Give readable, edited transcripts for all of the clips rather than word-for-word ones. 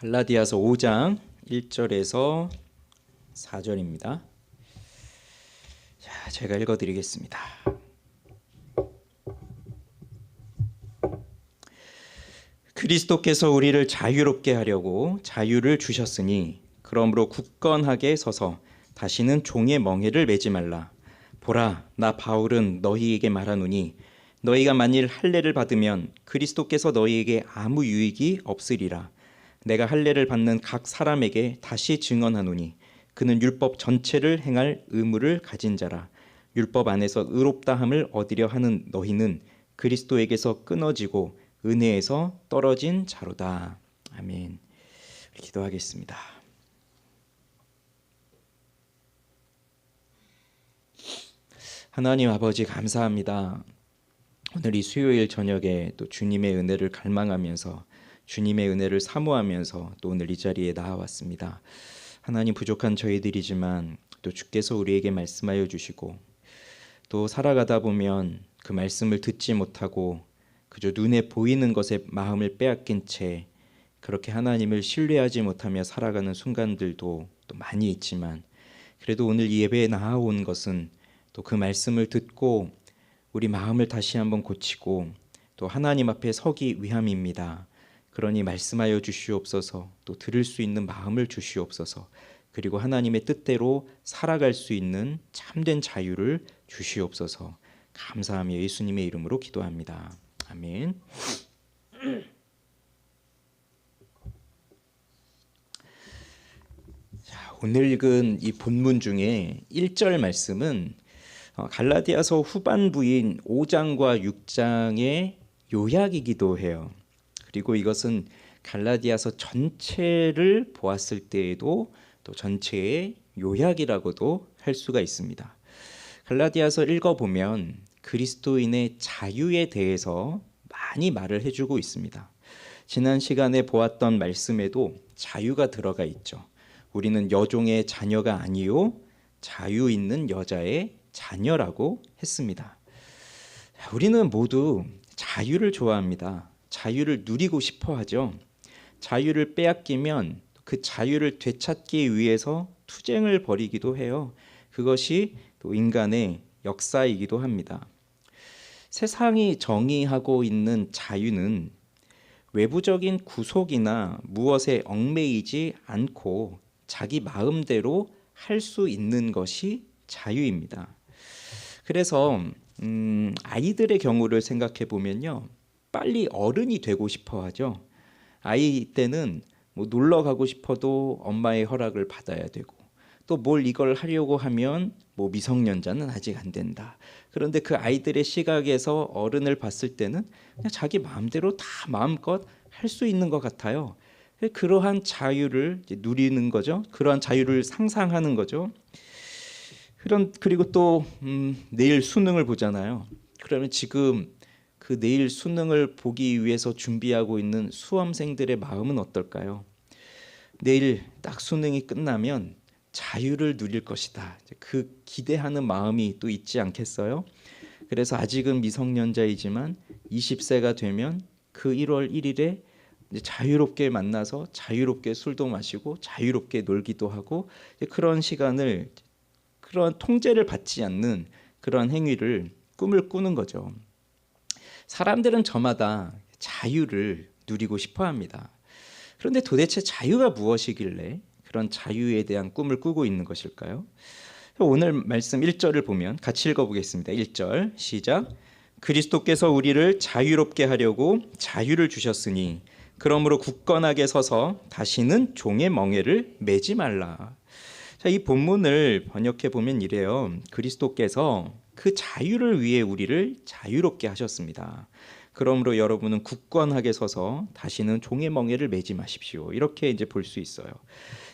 갈라디아서 5장 1절에서 4절입니다. 자, 제가 읽어드리겠습니다. 그리스도께서 우리를 자유롭게 하려고 자유를 주셨으니 그러므로 굳건하게 서서 다시는 종의 멍에를 매지 말라. 보라, 나 바울은 너희에게 말하노니 너희가 만일 할례를 받으면 그리스도께서 너희에게 아무 유익이 없으리라. 내가 할례를 받는 각 사람에게 다시 증언하노니 그는 율법 전체를 행할 의무를 가진 자라. 율법 안에서 의롭다함을 얻으려 하는 너희는 그리스도에게서 끊어지고 은혜에서 떨어진 자로다. 아멘. 기도하겠습니다. 하나님 아버지 감사합니다. 오늘 이 수요일 저녁에 또 주님의 은혜를 갈망하면서 주님의 은혜를 사모하면서 또 오늘 이 자리에 나와왔습니다. 하나님, 부족한 저희들이지만 또 주께서 우리에게 말씀하여 주시고 또 살아가다 보면 그 말씀을 듣지 못하고 그저 눈에 보이는 것에 마음을 빼앗긴 채 그렇게 하나님을 신뢰하지 못하며 살아가는 순간들도 또 많이 있지만, 그래도 오늘 이 예배에 나아온 것은 또 그 말씀을 듣고 우리 마음을 다시 한번 고치고 또 하나님 앞에 서기 위함입니다. 그러니 말씀하여 주시옵소서. 또 들을 수 있는 마음을 주시옵소서. 그리고 하나님의 뜻대로 살아갈 수 있는 참된 자유를 주시옵소서. 감사하며 예수님의 이름으로 기도합니다. 아멘. 자, 오늘 읽은 이 본문 중에 1절 말씀은 갈라디아서 후반부인 5장과 6장의 요약이기도 해요. 그리고 이것은 갈라디아서 전체를 보았을 때에도 또 전체의 요약이라고도 할 수가 있습니다. 갈라디아서 읽어보면 그리스도인의 자유에 대해서 많이 말을 해주고 있습니다. 지난 시간에 보았던 말씀에도 자유가 들어가 있죠. 우리는 여종의 자녀가 아니요 자유 있는 여자의 자녀라고 했습니다. 우리는 모두 자유를 좋아합니다. 자유를 누리고 싶어 하죠. 자유를 빼앗기면 그 자유를 되찾기 위해서 투쟁을 벌이기도 해요. 그것이 또 인간의 역사이기도 합니다. 세상이 정의하고 있는 자유는 외부적인 구속이나 무엇에 얽매이지 않고 자기 마음대로 할 수 있는 것이 자유입니다. 그래서 아이들의 경우를 생각해 보면요, 빨리 어른이 되고 싶어 하죠. 아이 때는 뭐 놀러 가고 싶어도 엄마의 허락을 받아야 되고, 또 뭘 이걸 하려고 하면 뭐 미성년자는 아직 안 된다. 그런데 그 아이들의 시각에서 어른을 봤을 때는 그냥 자기 마음대로 다 마음껏 할 수 있는 것 같아요. 그러한 자유를 누리는 거죠. 그러한 자유를 상상하는 거죠. 그리고 또 내일 수능을 보잖아요. 그러면 지금 그 내일 수능을 보기 위해서 준비하고 있는 수험생들의 마음은 어떨까요? 내일 딱 수능이 끝나면 자유를 누릴 것이다. 그 기대하는 마음이 또 있지 않겠어요? 그래서 아직은 미성년자이지만 20세가 되면 그 1월 1일에 자유롭게 만나서 자유롭게 술도 마시고 자유롭게 놀기도 하고, 그런 시간을, 그런 통제를 받지 않는 그런 행위를, 꿈을 꾸는 거죠. 사람들은 저마다 자유를 누리고 싶어 합니다. 그런데 도대체 자유가 무엇이길래 그런 자유에 대한 꿈을 꾸고 있는 것일까요? 오늘 말씀 1절을 보면 같이 읽어보겠습니다. 1절 시작. 그리스도께서 우리를 자유롭게 하려고 자유를 주셨으니 그러므로 굳건하게 서서 다시는 종의 멍에를 매지 말라. 자, 이 본문을 번역해 보면 이래요. 그리스도께서 그 자유를 위해 우리를 자유롭게 하셨습니다. 그러므로 여러분은 굳건하게 서서 다시는 종의 멍에를 매지 마십시오. 이렇게 이제 볼 수 있어요.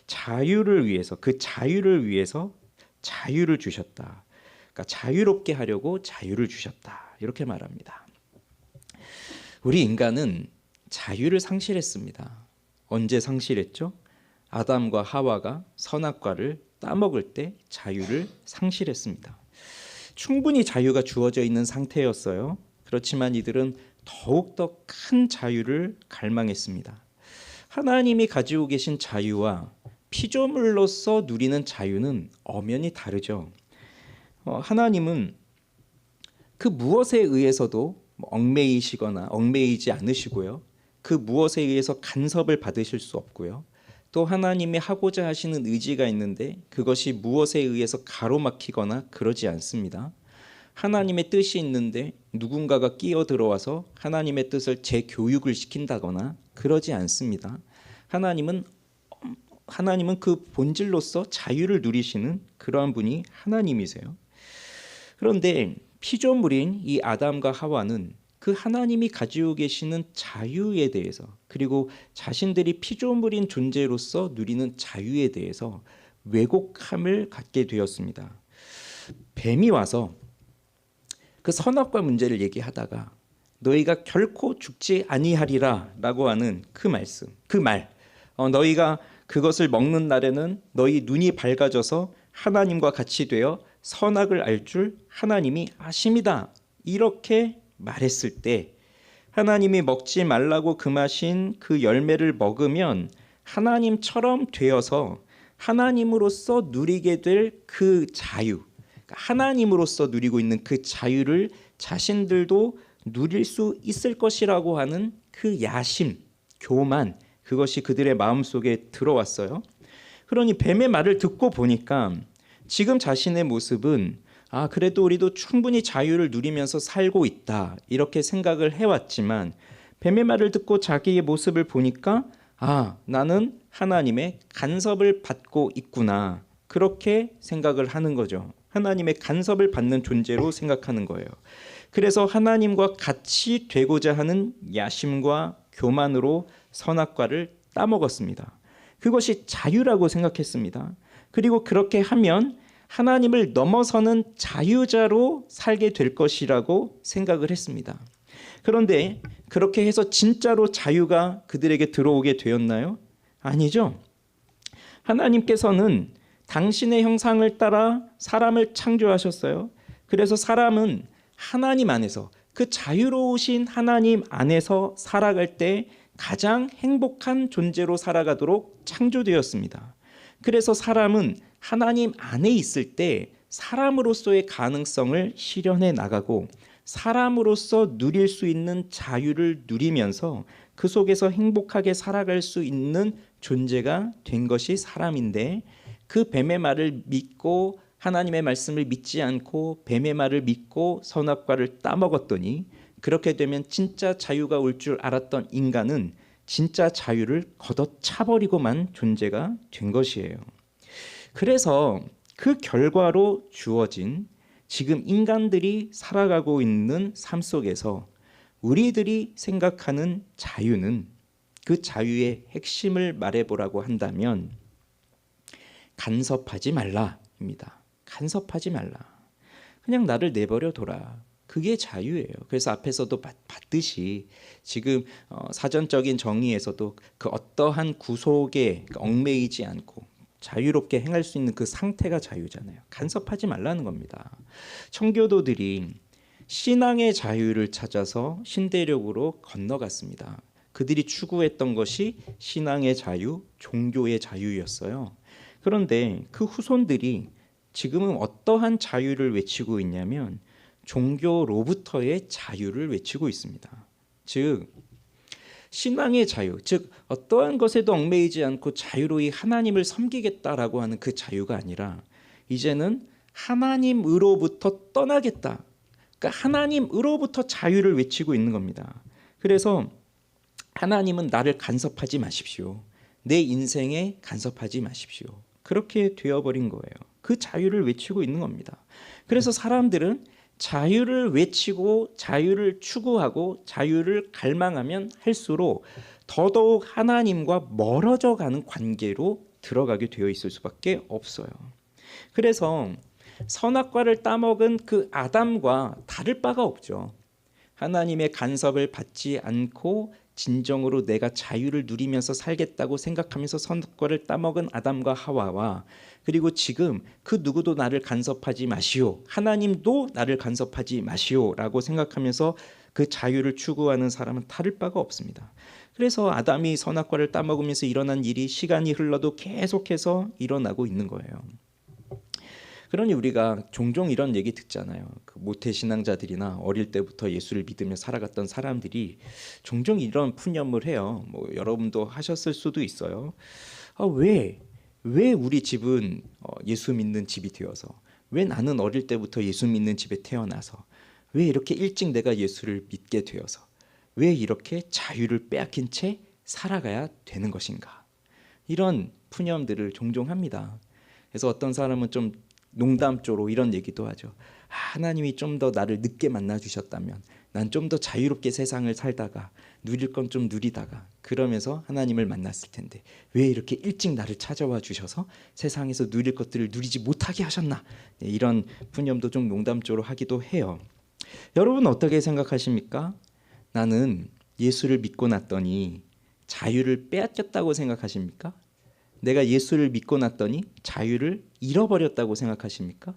자유를 위해서, 그 자유를 위해서 자유를 주셨다. 그러니까 자유롭게 하려고 자유를 주셨다. 이렇게 말합니다. 우리 인간은 자유를 상실했습니다. 언제 상실했죠? 아담과 하와가 선악과를 따먹을 때 자유를 상실했습니다. 충분히 자유가 주어져 있는 상태였어요. 그렇지만 이들은 더욱더 큰 자유를 갈망했습니다. 하나님이 가지고 계신 자유와 피조물로서 누리는 자유는 엄연히 다르죠. 하나님은 그 무엇에 의해서도 얽매이시거나 얽매이지 않으시고요. 그 무엇에 의해서 간섭을 받으실 수 없고요. 또 하나님이 하고자 하시는 의지가 있는데 그것이 무엇에 의해서 가로막히거나 그러지 않습니다. 하나님의 뜻이 있는데 누군가가 끼어들어와서 하나님의 뜻을 재교육을 시킨다거나 그러지 않습니다. 하나님은 그 본질로서 자유를 누리시는 그러한 분이 하나님이세요. 그런데 피조물인 이 아담과 하와는 그 하나님이 가지고 계시는 자유에 대해서, 그리고 자신들이 피조물인 존재로서 누리는 자유에 대해서 왜곡함을 갖게 되었습니다. 뱀이 와서 그 선악과 문제를 얘기하다가 너희가 결코 죽지 아니하리라 라고 하는 그 말씀, 그 말, 너희가 그것을 먹는 날에는 너희 눈이 밝아져서 하나님과 같이 되어 선악을 알 줄 하나님이 아심이다, 이렇게 말했을 때 하나님이 먹지 말라고 금하신 그 열매를 먹으면 하나님처럼 되어서 하나님으로서 누리게 될 그 자유, 하나님으로서 누리고 있는 그 자유를 자신들도 누릴 수 있을 것이라고 하는 그 야심, 교만, 그것이 그들의 마음속에 들어왔어요. 그러니 뱀의 말을 듣고 보니까 지금 자신의 모습은 그래도 우리도 충분히 자유를 누리면서 살고 있다, 이렇게 생각을 해왔지만 뱀의 말을 듣고 자기의 모습을 보니까 나는 하나님의 간섭을 받고 있구나, 그렇게 생각을 하는 거죠. 하나님의 간섭을 받는 존재로 생각하는 거예요. 그래서 하나님과 같이 되고자 하는 야심과 교만으로 선악과를 따먹었습니다. 그것이 자유라고 생각했습니다. 그리고 그렇게 하면 하나님을 넘어서는 자유자로 살게 될 것이라고 생각을 했습니다. 그런데 그렇게 해서 진짜로 자유가 그들에게 들어오게 되었나요? 아니죠. 하나님께서는 당신의 형상을 따라 사람을 창조하셨어요. 그래서 사람은 하나님 안에서, 그 자유로우신 하나님 안에서 살아갈 때 가장 행복한 존재로 살아가도록 창조되었습니다. 그래서 사람은 하나님 안에 있을 때 사람으로서의 가능성을 실현해 나가고 사람으로서 누릴 수 있는 자유를 누리면서 그 속에서 행복하게 살아갈 수 있는 존재가 된 것이 사람인데, 그 뱀의 말을 믿고 하나님의 말씀을 믿지 않고 뱀의 말을 믿고 선악과를 따먹었더니, 그렇게 되면 진짜 자유가 올 줄 알았던 인간은 진짜 자유를 걷어차버리고만 존재가 된 것이에요. 그래서 그 결과로 주어진 지금 인간들이 살아가고 있는 삶 속에서 우리들이 생각하는 자유는, 그 자유의 핵심을 말해보라고 한다면 간섭하지 말라입니다. 간섭하지 말라. 그냥 나를 내버려 둬라. 그게 자유예요. 그래서 앞에서도 봤듯이 지금 사전적인 정의에서도 그 어떠한 구속에 얽매이지 않고 자유롭게 행할 수 있는 그 상태가 자유잖아요. 간섭하지 말라는 겁니다. 청교도들이 신앙의 자유를 찾아서 신대륙으로 건너갔습니다. 그들이 추구했던 것이 신앙의 자유, 종교의 자유였어요. 그런데 그 후손들이 지금은 어떠한 자유를 외치고 있냐면 종교로부터의 자유를 외치고 있습니다. 즉 신앙의 자유, 즉 어떠한 것에도 얽매이지 않고 자유로이 하나님을 섬기겠다라고 하는 그 자유가 아니라 이제는 하나님으로부터 떠나겠다. 그러니까 하나님으로부터 자유를 외치고 있는 겁니다. 그래서 하나님은 나를 간섭하지 마십시오. 내 인생에 간섭하지 마십시오. 그렇게 되어버린 거예요. 그 자유를 외치고 있는 겁니다. 그래서 사람들은 자유를 외치고 자유를 추구하고 자유를 갈망하면 할수록 더더욱 하나님과 멀어져 가는 관계로 들어가게 되어 있을 수밖에 없어요. 그래서 선악과를 따먹은 그 아담과 다를 바가 없죠. 하나님의 간섭을 받지 않고 진정으로 내가 자유를 누리면서 살겠다고 생각하면서 선악과를 따먹은 아담과 하와와, 그리고 지금 그 누구도 나를 간섭하지 마시오, 하나님도 나를 간섭하지 마시오 라고 생각하면서 그 자유를 추구하는 사람은 다를 바가 없습니다. 그래서 아담이 선악과를 따먹으면서 일어난 일이 시간이 흘러도 계속해서 일어나고 있는 거예요. 그러니 우리가 종종 이런 얘기 듣잖아요. 그 모태 신앙자들이나 어릴 때부터 예수를 믿으며 살아갔던 사람들이 종종 이런 푸념을 해요. 뭐 여러분도 하셨을 수도 있어요. 왜 우리 집은 예수 믿는 집이 되어서, 왜 나는 어릴 때부터 예수 믿는 집에 태어나서, 왜 이렇게 일찍 내가 예수를 믿게 되어서, 왜 이렇게 자유를 빼앗긴 채 살아가야 되는 것인가? 이런 푸념들을 종종 합니다. 그래서 어떤 사람은 좀 농담조로 이런 얘기도 하죠. 하나님이 좀 더 나를 늦게 만나 주셨다면 난 좀 더 자유롭게 세상을 살다가 누릴 건 좀 누리다가 그러면서 하나님을 만났을 텐데 왜 이렇게 일찍 나를 찾아와 주셔서 세상에서 누릴 것들을 누리지 못하게 하셨나? 네, 이런 푸념도 좀 농담조로 하기도 해요. 여러분 어떻게 생각하십니까? 나는 예수를 믿고 났더니 자유를 빼앗겼다고 생각하십니까? 내가 예수를 믿고 났더니 자유를 잃어버렸다고 생각하십니까?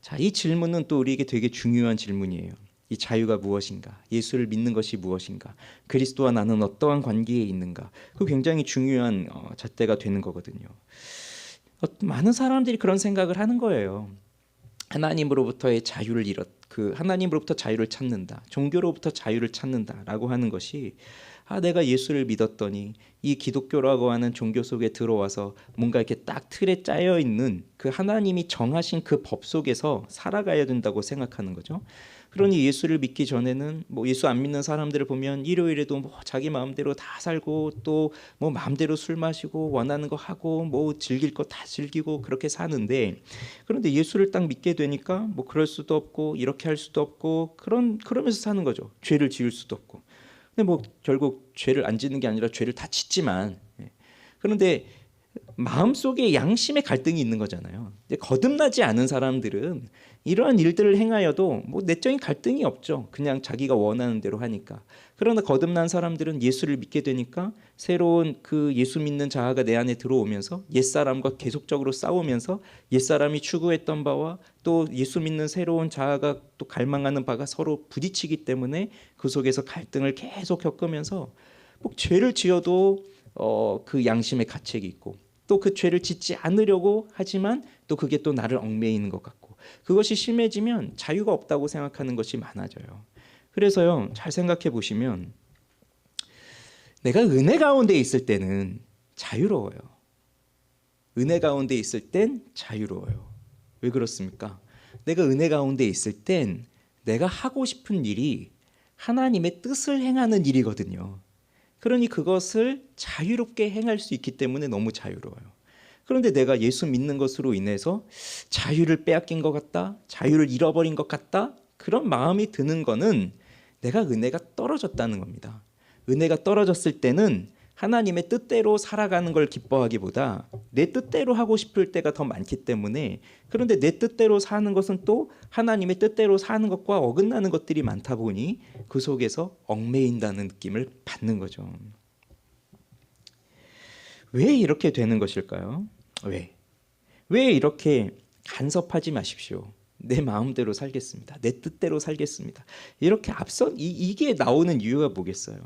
자, 이 질문은 또 우리에게 되게 중요한 질문이에요. 이 자유가 무엇인가? 예수를 믿는 것이 무엇인가? 그리스도와 나는 어떠한 관계에 있는가? 그 굉장히 중요한 잣대가 되는 거거든요. 많은 사람들이 그런 생각을 하는 거예요. 하나님으로부터의 자유를 하나님으로부터 자유를 찾는다, 종교로부터 자유를 찾는다라고 하는 것이 내가 예수를 믿었더니 이 기독교라고 하는 종교 속에 들어와서 뭔가 이렇게 딱 틀에 짜여 있는 그 하나님이 정하신 그 법 속에서 살아가야 된다고 생각하는 거죠. 그러니 예수를 믿기 전에는 뭐 예수 안 믿는 사람들을 보면 일요일에도 뭐 자기 마음대로 다 살고 또 뭐 마음대로 술 마시고 원하는 거 하고 뭐 즐길 거 다 즐기고 그렇게 사는데, 그런데 예수를 딱 믿게 되니까 뭐 그럴 수도 없고 이렇게 할 수도 없고 그러면서 사는 거죠. 죄를 지을 수도 없고. 근데 뭐 결국 죄를 안 짓는 게 아니라 죄를 다 짓지만, 그런데 마음속에 양심의 갈등이 있는 거잖아요. 근데 거듭나지 않은 사람들은 이러한 일들을 행하여도 뭐 내적인 갈등이 없죠. 그냥 자기가 원하는 대로 하니까. 그러나 거듭난 사람들은 예수를 믿게 되니까 새로운 그 예수 믿는 자아가 내 안에 들어오면서 옛사람과 계속적으로 싸우면서 옛사람이 추구했던 바와 또 예수 믿는 새로운 자아가 또 갈망하는 바가 서로 부딪히기 때문에 그 속에서 갈등을 계속 겪으면서 뭐 죄를 지어도 그 양심의 가책이 있고 또 그 죄를 짓지 않으려고 하지만 또 그게 또 나를 얽매이는 것 같고, 그것이 심해지면 자유가 없다고 생각하는 것이 많아져요. 그래서요, 잘 생각해 보시면 내가 은혜 가운데 있을 때는 자유로워요. 은혜 가운데 있을 땐 자유로워요. 왜 그렇습니까? 내가 은혜 가운데 있을 땐 내가 하고 싶은 일이 하나님의 뜻을 행하는 일이거든요. 그러니 그것을 자유롭게 행할 수 있기 때문에 너무 자유로워요. 그런데 내가 예수 믿는 것으로 인해서 자유를 빼앗긴 것 같다, 자유를 잃어버린 것 같다, 그런 마음이 드는 거는 내가 은혜가 떨어졌다는 겁니다. 은혜가 떨어졌을 때는 하나님의 뜻대로 살아가는 걸 기뻐하기보다 내 뜻대로 하고 싶을 때가 더 많기 때문에, 그런데 내 뜻대로 사는 것은 또 하나님의 뜻대로 사는 것과 어긋나는 것들이 많다 보니 그 속에서 얽매인다는 느낌을 받는 거죠. 왜 이렇게 되는 것일까요? 왜 이렇게 간섭하지 마십시오. 내 마음대로 살겠습니다. 내 뜻대로 살겠습니다. 이렇게 이게 나오는 이유가 뭐겠어요?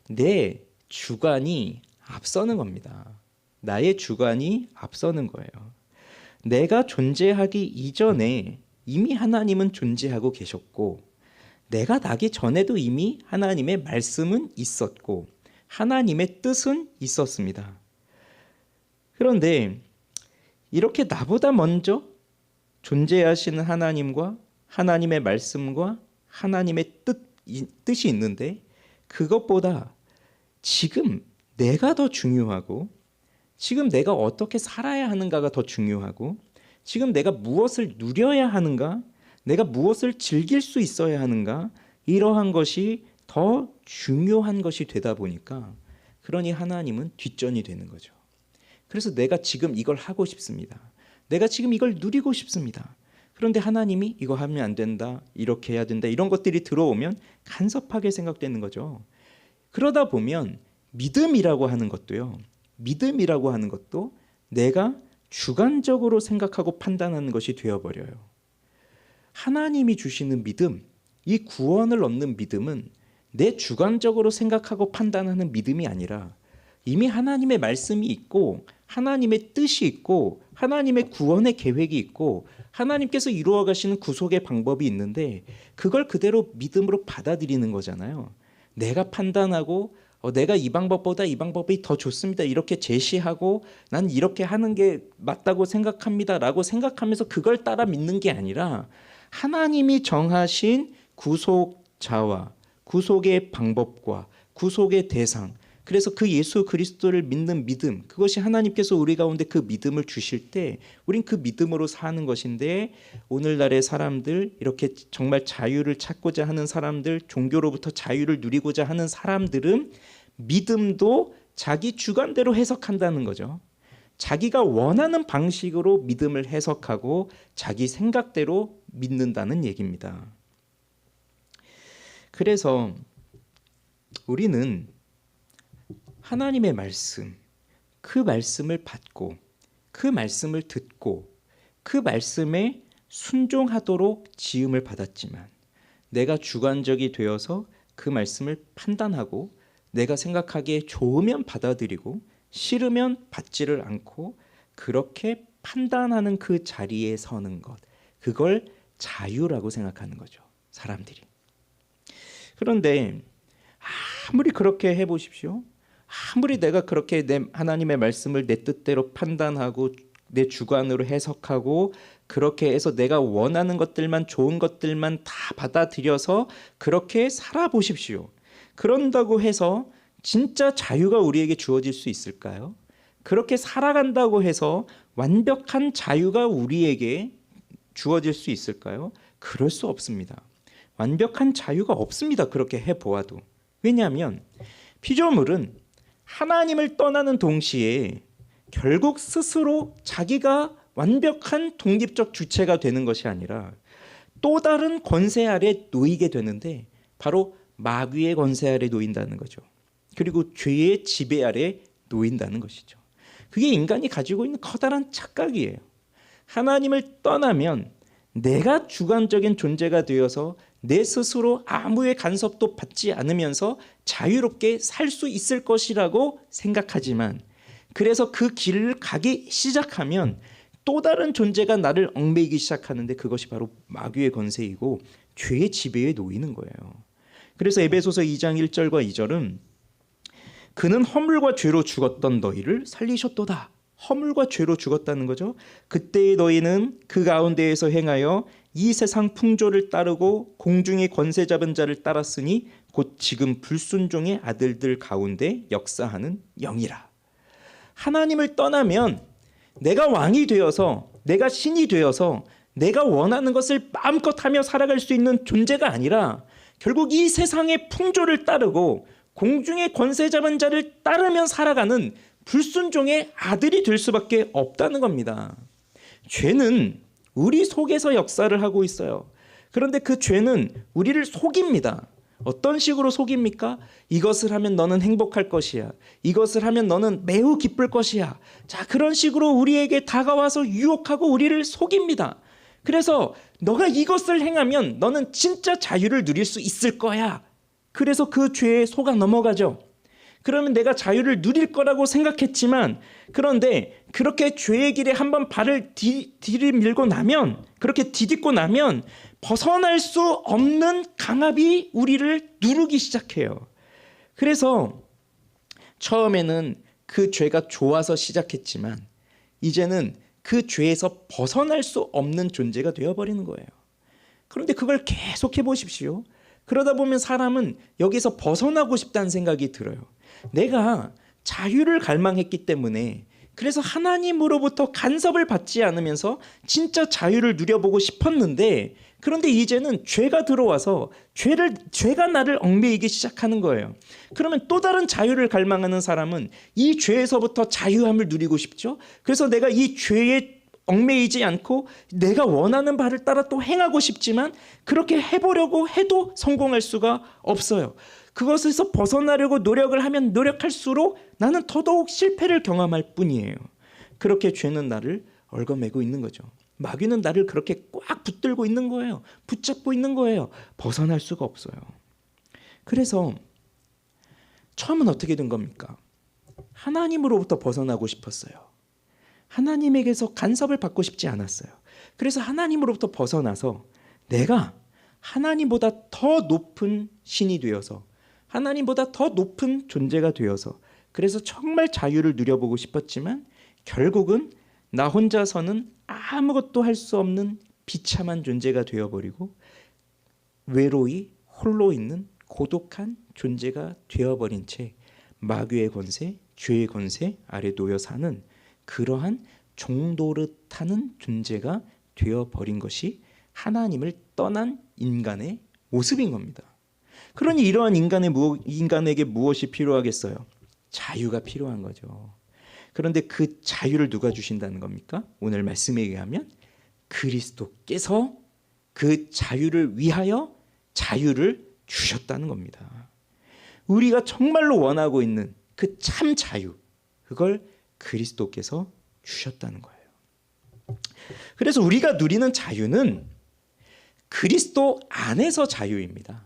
내 주관이 앞서는 겁니다. 나의 주관이 앞서는 거예요. 내가 존재하기 이전에 이미 하나님은 존재하고 계셨고, 내가 나기 전에도 이미 하나님의 말씀은 있었고 하나님의 뜻은 있었습니다. 그런데 이렇게 나보다 먼저 존재하시는 하나님과 하나님의 말씀과 하나님의 뜻이 있는데, 그것보다 지금 내가 더 중요하고, 지금 내가 어떻게 살아야 하는가가 더 중요하고, 지금 내가 무엇을 누려야 하는가, 내가 무엇을 즐길 수 있어야 하는가, 이러한 것이 더 중요한 것이 되다 보니까, 그러니 하나님은 뒷전이 되는 거죠. 그래서 내가 지금 이걸 하고 싶습니다. 내가 지금 이걸 누리고 싶습니다. 그런데 하나님이 이거 하면 안 된다, 이렇게 해야 된다, 이런 것들이 들어오면 간섭하게 생각되는 거죠. 그러다 보면 믿음이라고 하는 것도 내가 주관적으로 생각하고 판단하는 것이 되어버려요. 하나님이 주시는 믿음, 이 구원을 얻는 믿음은 내 주관적으로 생각하고 판단하는 믿음이 아니라 이미 하나님의 말씀이 있고 하나님의 뜻이 있고 하나님의 구원의 계획이 있고 하나님께서 이루어 가시는 구속의 방법이 있는데 그걸 그대로 믿음으로 받아들이는 거잖아요. 내가 판단하고 내가 이 방법보다 이 방법이 더 좋습니다. 이렇게 제시하고 난 이렇게 하는 게 맞다고 생각합니다. 라고 생각하면서 그걸 따라 믿는 게 아니라 하나님이 정하신 구속자와 구속의 방법과 구속의 대상, 그래서 그 예수 그리스도를 믿는 믿음, 그것이 하나님께서 우리 가운데 그 믿음을 주실 때 우린 그 믿음으로 사는 것인데, 오늘날의 사람들, 이렇게 정말 자유를 찾고자 하는 사람들, 종교로부터 자유를 누리고자 하는 사람들은 믿음도 자기 주관대로 해석한다는 거죠. 자기가 원하는 방식으로 믿음을 해석하고 자기 생각대로 믿는다는 얘기입니다. 그래서 우리는 하나님의 말씀, 그 말씀을 받고 그 말씀을 듣고 그 말씀에 순종하도록 지음을 받았지만 내가 주관적이 되어서 그 말씀을 판단하고 내가 생각하기에 좋으면 받아들이고 싫으면 받지를 않고 그렇게 판단하는 그 자리에 서는 것, 그걸 자유라고 생각하는 거죠, 사람들이. 그런데 아무리 그렇게 해보십시오. 아무리 내가 그렇게 내 하나님의 말씀을 내 뜻대로 판단하고 내 주관으로 해석하고 그렇게 해서 내가 원하는 것들만, 좋은 것들만 다 받아들여서 그렇게 살아보십시오. 그런다고 해서 진짜 자유가 우리에게 주어질 수 있을까요? 그렇게 살아간다고 해서 완벽한 자유가 우리에게 주어질 수 있을까요? 그럴 수 없습니다. 완벽한 자유가 없습니다. 그렇게 해보아도. 왜냐하면 피조물은 하나님을 떠나는 동시에 결국 스스로 자기가 완벽한 독립적 주체가 되는 것이 아니라 또 다른 권세 아래 놓이게 되는데, 바로 마귀의 권세 아래 놓인다는 거죠. 그리고 죄의 지배 아래 놓인다는 것이죠. 그게 인간이 가지고 있는 커다란 착각이에요. 하나님을 떠나면 내가 주관적인 존재가 되어서 내 스스로 아무의 간섭도 받지 않으면서 자유롭게 살 수 있을 것이라고 생각하지만, 그래서 그 길을 가기 시작하면 또 다른 존재가 나를 얽매이기 시작하는데 그것이 바로 마귀의 권세이고 죄의 지배에 놓이는 거예요. 그래서 에베소서 2장 1절과 2절은 그는 허물과 죄로 죽었던 너희를 살리셨도다. 허물과 죄로 죽었다는 거죠. 그때의 너희는 그 가운데에서 행하여 이 세상 풍조를 따르고 공중의 권세 잡은 자를 따랐으니 곧 지금 불순종의 아들들 가운데 역사하는 영이라. 하나님을 떠나면 내가 왕이 되어서, 내가 신이 되어서 내가 원하는 것을 마음껏 하며 살아갈 수 있는 존재가 아니라 결국 이 세상의 풍조를 따르고 공중의 권세 잡은 자를 따르면 살아가는 불순종의 아들이 될 수밖에 없다는 겁니다. 죄는 우리 속에서 역사를 하고 있어요. 그런데 그 죄는 우리를 속입니다. 어떤 식으로 속입니까? 이것을 하면 너는 행복할 것이야. 이것을 하면 너는 매우 기쁠 것이야. 자, 그런 식으로 우리에게 다가와서 유혹하고 우리를 속입니다. 그래서 너가 이것을 행하면 너는 진짜 자유를 누릴 수 있을 거야. 그래서 그 죄에 속아 넘어가죠. 그러면 내가 자유를 누릴 거라고 생각했지만, 그런데 그렇게 죄의 길에 한번 발을 들이밀고 나면, 그렇게 디딛고 나면 벗어날 수 없는 강압이 우리를 누르기 시작해요. 그래서 처음에는 그 죄가 좋아서 시작했지만 이제는 그 죄에서 벗어날 수 없는 존재가 되어버리는 거예요. 그런데 그걸 계속 해보십시오. 그러다 보면 사람은 여기서 벗어나고 싶다는 생각이 들어요. 내가 자유를 갈망했기 때문에, 그래서 하나님으로부터 간섭을 받지 않으면서 진짜 자유를 누려보고 싶었는데, 그런데 이제는 죄가 들어와서 죄가 나를 얽매이기 시작하는 거예요. 그러면 또 다른 자유를 갈망하는 사람은 이 죄에서부터 자유함을 누리고 싶죠. 그래서 내가 이 죄에 얽매이지 않고 내가 원하는 바를 따라 또 행하고 싶지만 그렇게 해보려고 해도 성공할 수가 없어요. 그것에서 벗어나려고 노력을 하면 노력할수록 나는 더더욱 실패를 경험할 뿐이에요. 그렇게 죄는 나를 얽어매고 있는 거죠. 마귀는 나를 그렇게 꽉 붙들고 있는 거예요. 붙잡고 있는 거예요. 벗어날 수가 없어요. 그래서 처음은 어떻게 된 겁니까? 하나님으로부터 벗어나고 싶었어요. 하나님에게서 간섭을 받고 싶지 않았어요. 그래서 하나님으로부터 벗어나서 내가 하나님보다 더 높은 신이 되어서, 하나님보다 더 높은 존재가 되어서, 그래서 정말 자유를 누려보고 싶었지만 결국은 나 혼자서는 아무것도 할 수 없는 비참한 존재가 되어버리고 외로이 홀로 있는 고독한 존재가 되어버린 채 마귀의 권세, 죄의 권세 아래 놓여 사는 그러한 종노릇하는 존재가 되어버린 것이 하나님을 떠난 인간의 모습인 겁니다. 그러니 이러한 인간에게 무엇이 필요하겠어요? 자유가 필요한 거죠. 그런데 그 자유를 누가 주신다는 겁니까? 오늘 말씀에 의하면 그리스도께서 그 자유를 위하여 자유를 주셨다는 겁니다. 우리가 정말로 원하고 있는 그 참 자유, 그걸 그리스도께서 주셨다는 거예요. 그래서 우리가 누리는 자유는 그리스도 안에서 자유입니다.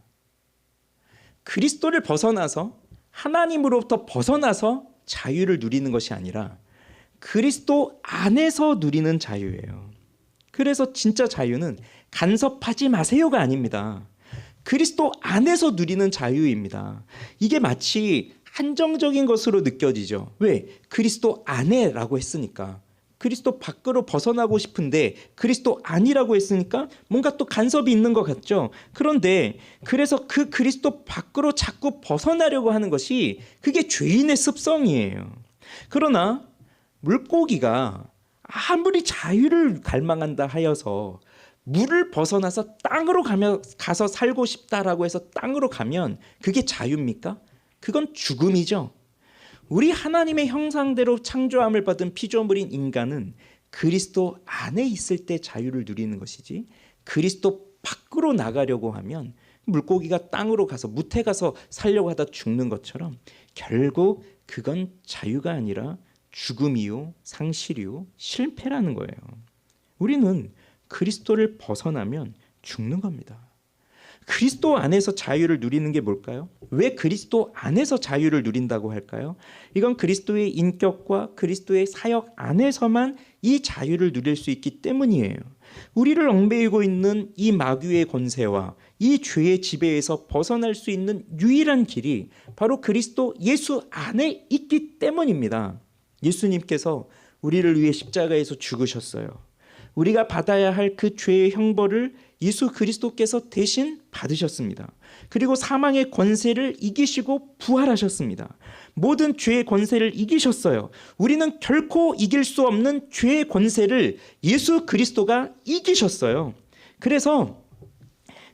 그리스도를 벗어나서, 하나님으로부터 벗어나서 자유를 누리는 것이 아니라 그리스도 안에서 누리는 자유예요. 그래서 진짜 자유는 간섭하지 마세요가 아닙니다. 그리스도 안에서 누리는 자유입니다. 이게 마치 한정적인 것으로 느껴지죠. 왜? 그리스도 안에라고 했으니까. 그리스도 밖으로 벗어나고 싶은데 그리스도 아니라고 했으니까 뭔가 또 간섭이 있는 것 같죠. 그런데 그래서 그 그리스도 밖으로 자꾸 벗어나려고 하는 것이 그게 죄인의 습성이에요. 그러나 물고기가 아무리 자유를 갈망한다 하여서 물을 벗어나서 땅으로 가서 살고 싶다라고 해서 땅으로 가면 그게 자유입니까? 그건 죽음이죠. 우리 하나님의 형상대로 창조함을 받은 피조물인 인간은 그리스도 안에 있을 때 자유를 누리는 것이지, 그리스도 밖으로 나가려고 하면 물고기가 땅으로 가서 무태 가서 살려고 하다 죽는 것처럼 결국 그건 자유가 아니라 죽음이요, 상실이요, 실패라는 거예요. 우리는 그리스도를 벗어나면 죽는 겁니다. 그리스도 안에서 자유를 누리는 게 뭘까요? 왜 그리스도 안에서 자유를 누린다고 할까요? 이건 그리스도의 인격과 그리스도의 사역 안에서만 이 자유를 누릴 수 있기 때문이에요. 우리를 얽매이고 있는 이 마귀의 권세와 이 죄의 지배에서 벗어날 수 있는 유일한 길이 바로 그리스도 예수 안에 있기 때문입니다. 예수님께서 우리를 위해 십자가에서 죽으셨어요. 우리가 받아야 할 그 죄의 형벌을 예수 그리스도께서 대신 받으셨습니다. 그리고 사망의 권세를 이기시고 부활하셨습니다. 모든 죄의 권세를 이기셨어요. 우리는 결코 이길 수 없는 죄의 권세를 예수 그리스도가 이기셨어요. 그래서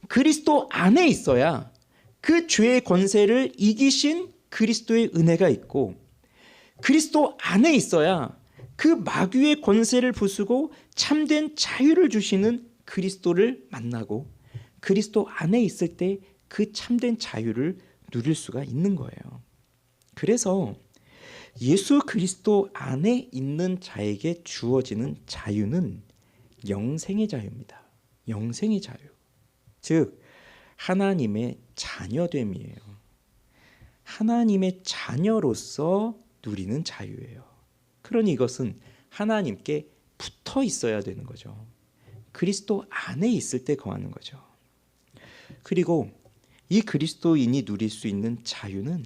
그리스도 안에 있어야 그 죄의 권세를 이기신 그리스도의 은혜가 있고, 그리스도 안에 있어야 그 마귀의 권세를 부수고 참된 자유를 주시는 그리스도를 만나고, 그리스도 안에 있을 때 그 참된 자유를 누릴 수가 있는 거예요. 그래서 예수 그리스도 안에 있는 자에게 주어지는 자유는 영생의 자유입니다. 영생의 자유. 즉 하나님의 자녀됨이에요. 하나님의 자녀로서 누리는 자유예요. 그러니 이것은 하나님께 붙어 있어야 되는 거죠. 그리스도 안에 있을 때 거하는 거죠. 그리고 이 그리스도인이 누릴 수 있는 자유는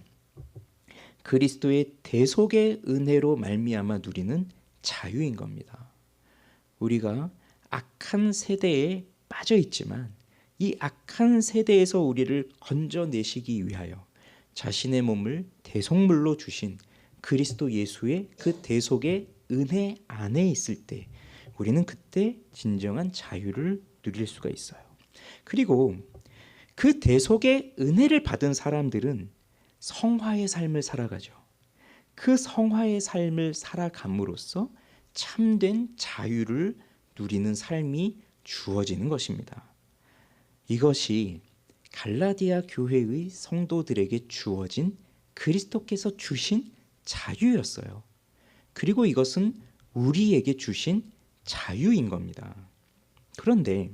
그리스도의 대속의 은혜로 말미암아 누리는 자유인 겁니다. 우리가 악한 세대에 빠져 있지만 이 악한 세대에서 우리를 건져내시기 위하여 자신의 몸을 대속물로 주신 그리스도 예수의 그 대속의 은혜 안에 있을 때 우리는 그때 진정한 자유를 누릴 수가 있어요. 그리고 그 대속의 은혜를 받은 사람들은 성화의 삶을 살아가죠. 그 성화의 삶을 살아감으로써 참된 자유를 누리는 삶이 주어지는 것입니다. 이것이 갈라디아 교회의 성도들에게 주어진 그리스도께서 주신 자유였어요. 그리고 이것은 우리에게 주신 자유인 겁니다. 그런데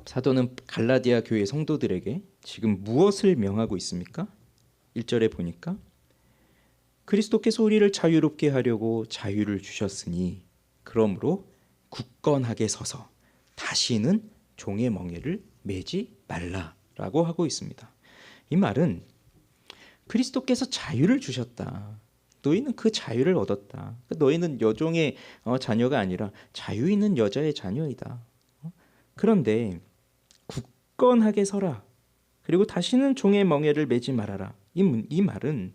사도는 갈라디아 교회 성도들에게 지금 무엇을 명하고 있습니까? 1절에 보니까 그리스도께서 우리를 자유롭게 하려고 자유를 주셨으니 그러므로 굳건하게 서서 다시는 종의 멍에를 매지 말라라고 하고 있습니다. 이 말은 그리스도께서 자유를 주셨다. 너희는 그 자유를 얻었다. 너희는 여종의 자녀가 아니라 자유 있는 여자의 자녀이다. 그런데 굳건하게 서라. 그리고 다시는 종의 멍에를 매지 말아라. 이 말은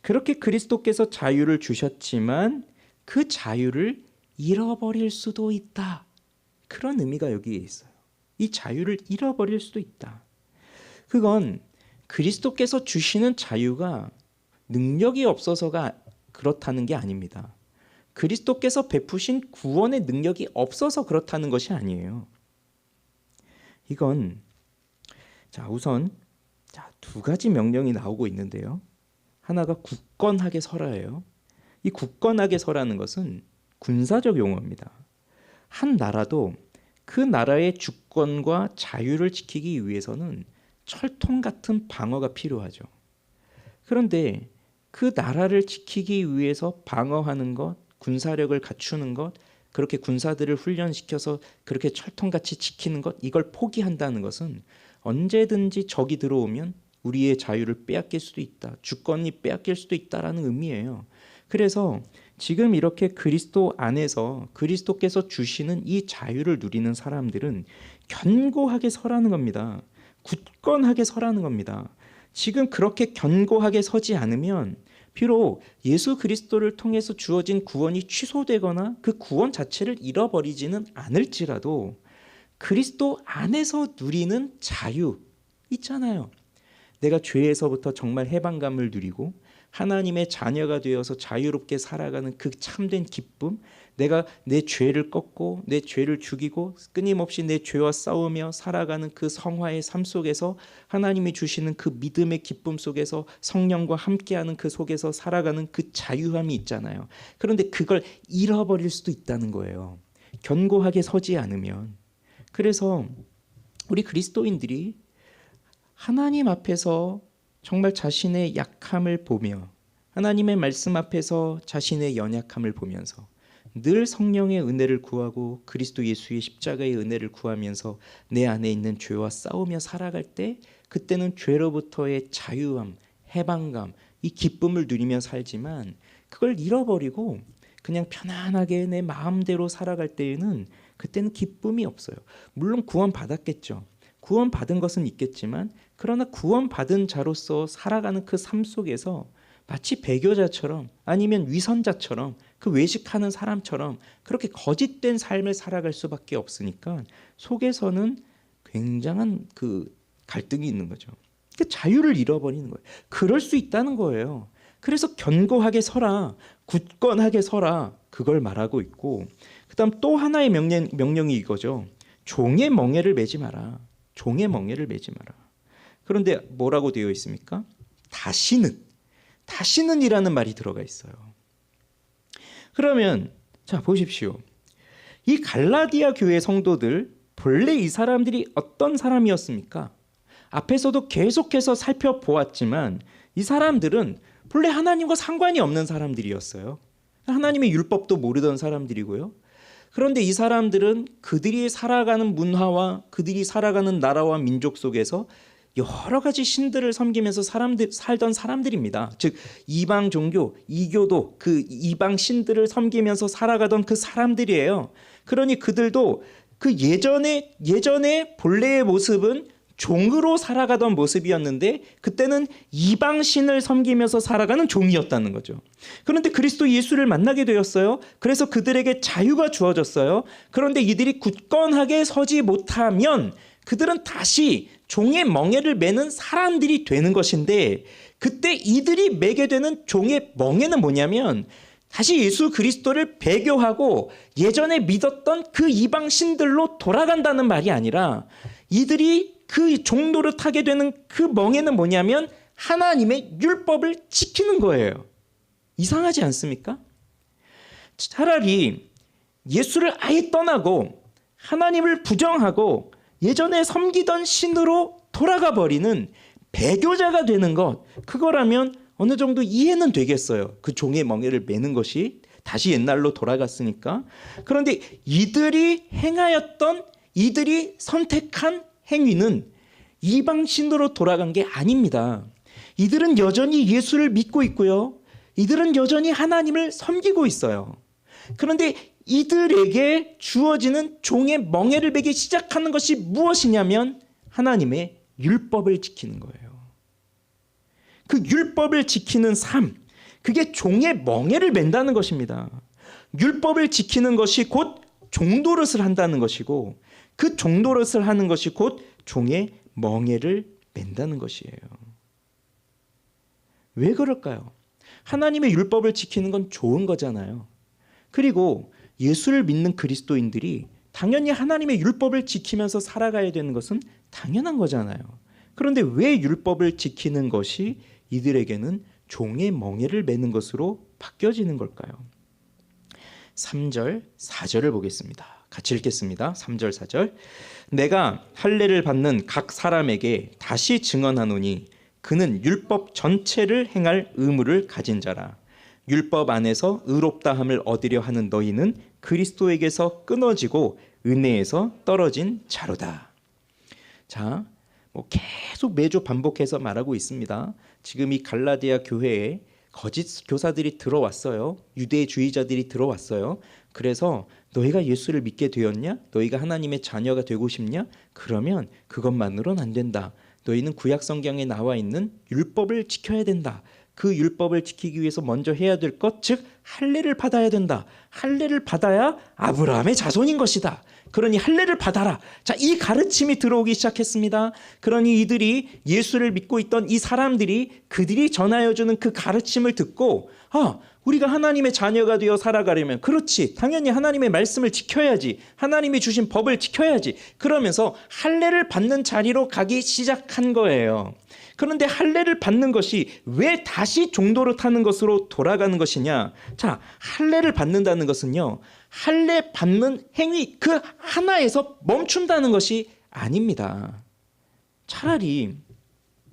그렇게 그리스도께서 자유를 주셨지만 그 자유를 잃어버릴 수도 있다. 그런 의미가 여기에 있어요. 이 자유를 잃어버릴 수도 있다. 그건 그리스도께서 주시는 자유가 능력이 없어서가 그렇다는 게 아닙니다. 그리스도께서 베푸신 구원의 능력이 없어서 그렇다는 것이 아니에요. 이건 우선 두 가지 명령이 나오고 있는데요. 하나가 굳건하게 서라예요. 이 굳건하게 서라는 것은 군사적 용어입니다. 한 나라도 그 나라의 주권과 자유를 지키기 위해서는 철통 같은 방어가 필요하죠. 그런데 그 나라를 지키기 위해서 방어하는 것, 군사력을 갖추는 것, 그렇게 군사들을 훈련시켜서 그렇게 철통같이 지키는 것, 이걸 포기한다는 것은 언제든지 적이 들어오면 우리의 자유를 빼앗길 수도 있다. 주권이 빼앗길 수도 있다라는 의미예요. 그래서 지금 이렇게 그리스도 안에서 그리스도께서 주시는 이 자유를 누리는 사람들은 견고하게 서라는 겁니다. 굳건하게 서라는 겁니다. 지금 그렇게 견고하게 서지 않으면 비록 예수 그리스도를 통해서 주어진 구원이 취소되거나 그 구원 자체를 잃어버리지는 않을지라도 그리스도 안에서 누리는 자유 있잖아요. 내가 죄에서부터 정말 해방감을 누리고 하나님의 자녀가 되어서 자유롭게 살아가는 그 참된 기쁨, 내가 내 죄를 꺾고 내 죄를 죽이고 끊임없이 내 죄와 싸우며 살아가는 그 성화의 삶 속에서 하나님이 주시는 그 믿음의 기쁨 속에서 성령과 함께하는 그 속에서 살아가는 그 자유함이 있잖아요. 그런데 그걸 잃어버릴 수도 있다는 거예요. 견고하게 서지 않으면. 그래서 우리 그리스도인들이 하나님 앞에서 정말 자신의 약함을 보며 하나님의 말씀 앞에서 자신의 연약함을 보면서 늘 성령의 은혜를 구하고 그리스도 예수의 십자가의 은혜를 구하면서 내 안에 있는 죄와 싸우며 살아갈 때 그때는 죄로부터의 자유함, 해방감, 이 기쁨을 누리며 살지만 그걸 잃어버리고 그냥 편안하게 내 마음대로 살아갈 때에는 그때는 기쁨이 없어요. 물론 구원받았겠죠. 구원받은 것은 있겠지만 그러나 구원받은 자로서 살아가는 그 삶 속에서 마치 배교자처럼 아니면 위선자처럼 그 외식하는 사람처럼 그렇게 거짓된 삶을 살아갈 수밖에 없으니까 속에서는 굉장한 그 갈등이 있는 거죠. 그 자유를 잃어버리는 거예요. 그럴 수 있다는 거예요. 그래서 견고하게 서라, 굳건하게 서라, 그걸 말하고 있고, 그다음 또 하나의 명령이 이거죠. 종의 멍에를 매지 마라. 종의 멍에를 매지 마라. 그런데 뭐라고 되어 있습니까? 다시는이라는 말이 들어가 있어요. 그러면 자 보십시오. 이 갈라디아 교회 성도들 본래 이 사람들이 어떤 사람이었습니까? 앞에서도 계속해서 살펴보았지만 이 사람들은 본래 하나님과 상관이 없는 사람들이었어요. 하나님의 율법도 모르던 사람들이고요. 그런데 이 사람들은 그들이 살아가는 문화와 그들이 살아가는 나라와 민족 속에서 여러 가지 신들을 섬기면서 살던 사람들입니다. 즉 이방 종교, 이교도 그 이방 신들을 섬기면서 살아가던 그 사람들이에요. 그러니 그들도 그 예전에 본래의 모습은 종으로 살아가던 모습이었는데 그때는 이방 신을 섬기면서 살아가는 종이었다는 거죠. 그런데 그리스도 예수를 만나게 되었어요. 그래서 그들에게 자유가 주어졌어요. 그런데 이들이 굳건하게 서지 못하면 그들은 다시 종의 멍에를 매는 사람들이 되는 것인데 그때 이들이 매게 되는 종의 멍에는 뭐냐면 다시 예수 그리스도를 배교하고 예전에 믿었던 그 이방 신들로 돌아간다는 말이 아니라 이들이 그 종노릇하게 되는 그 멍에는 뭐냐면 하나님의 율법을 지키는 거예요. 이상하지 않습니까? 차라리 예수를 아예 떠나고 하나님을 부정하고 예전에 섬기던 신으로 돌아가 버리는 배교자가 되는 것, 그거라면 어느 정도 이해는 되겠어요. 그 종의 멍에를 매는 것이 다시 옛날로 돌아갔으니까. 그런데 이들이 행하였던, 이들이 선택한 행위는 이방신으로 돌아간 게 아닙니다. 이들은 여전히 예수를 믿고 있고요. 이들은 여전히 하나님을 섬기고 있어요. 그런데 이들에게 주어지는 종의 멍에를 매기 시작하는 것이 무엇이냐면 하나님의 율법을 지키는 거예요. 그 율법을 지키는 삶, 그게 종의 멍에를 맨다는 것입니다. 율법을 지키는 것이 곧 종노릇을 한다는 것이고, 그 종노릇을 하는 것이 곧 종의 멍에를 맨다는 것이에요. 왜 그럴까요? 하나님의 율법을 지키는 건 좋은 거잖아요. 그리고 예수를 믿는 그리스도인들이 당연히 하나님의 율법을 지키면서 살아가야 되는 것은 당연한 거잖아요. 그런데 왜 율법을 지키는 것이 이들에게는 종의 멍에를 매는 것으로 바뀌어지는 걸까요? 3절, 4절을 보겠습니다. 같이 읽겠습니다. 3절, 4절. 내가 할례를 받는 각 사람에게 다시 증언하노니 그는 율법 전체를 행할 의무를 가진 자라. 율법 안에서 의롭다함을 얻으려 하는 너희는 그리스도에게서 끊어지고 은혜에서 떨어진 자로다. 자, 계속 매주 반복해서 말하고 있습니다. 지금 이 갈라디아 교회에 거짓 교사들이 들어왔어요. 유대주의자들이 들어왔어요. 그래서 너희가 예수를 믿게 되었냐? 너희가 하나님의 자녀가 되고 싶냐? 그러면 그것만으로는 안 된다. 너희는 구약 성경에 나와 있는 율법을 지켜야 된다. 그 율법을 지키기 위해서 먼저 해야 될 것, 즉 할례를 받아야 된다. 할례를 받아야 아브라함의 자손인 것이다. 그러니 할례를 받아라. 자, 이 가르침이 들어오기 시작했습니다. 그러니 이들이 예수를 믿고 있던 이 사람들이 그들이 전하여주는 그 가르침을 듣고, 우리가 하나님의 자녀가 되어 살아가려면, 그렇지, 당연히 하나님의 말씀을 지켜야지, 하나님이 주신 법을 지켜야지, 그러면서 할례를 받는 자리로 가기 시작한 거예요. 그런데 할례를 받는 것이 왜 다시 종노릇 하는 것으로 돌아가는 것이냐? 자, 할례를 받는다는 것은요, 할례 받는 행위 그 하나에서 멈춘다는 것이 아닙니다. 차라리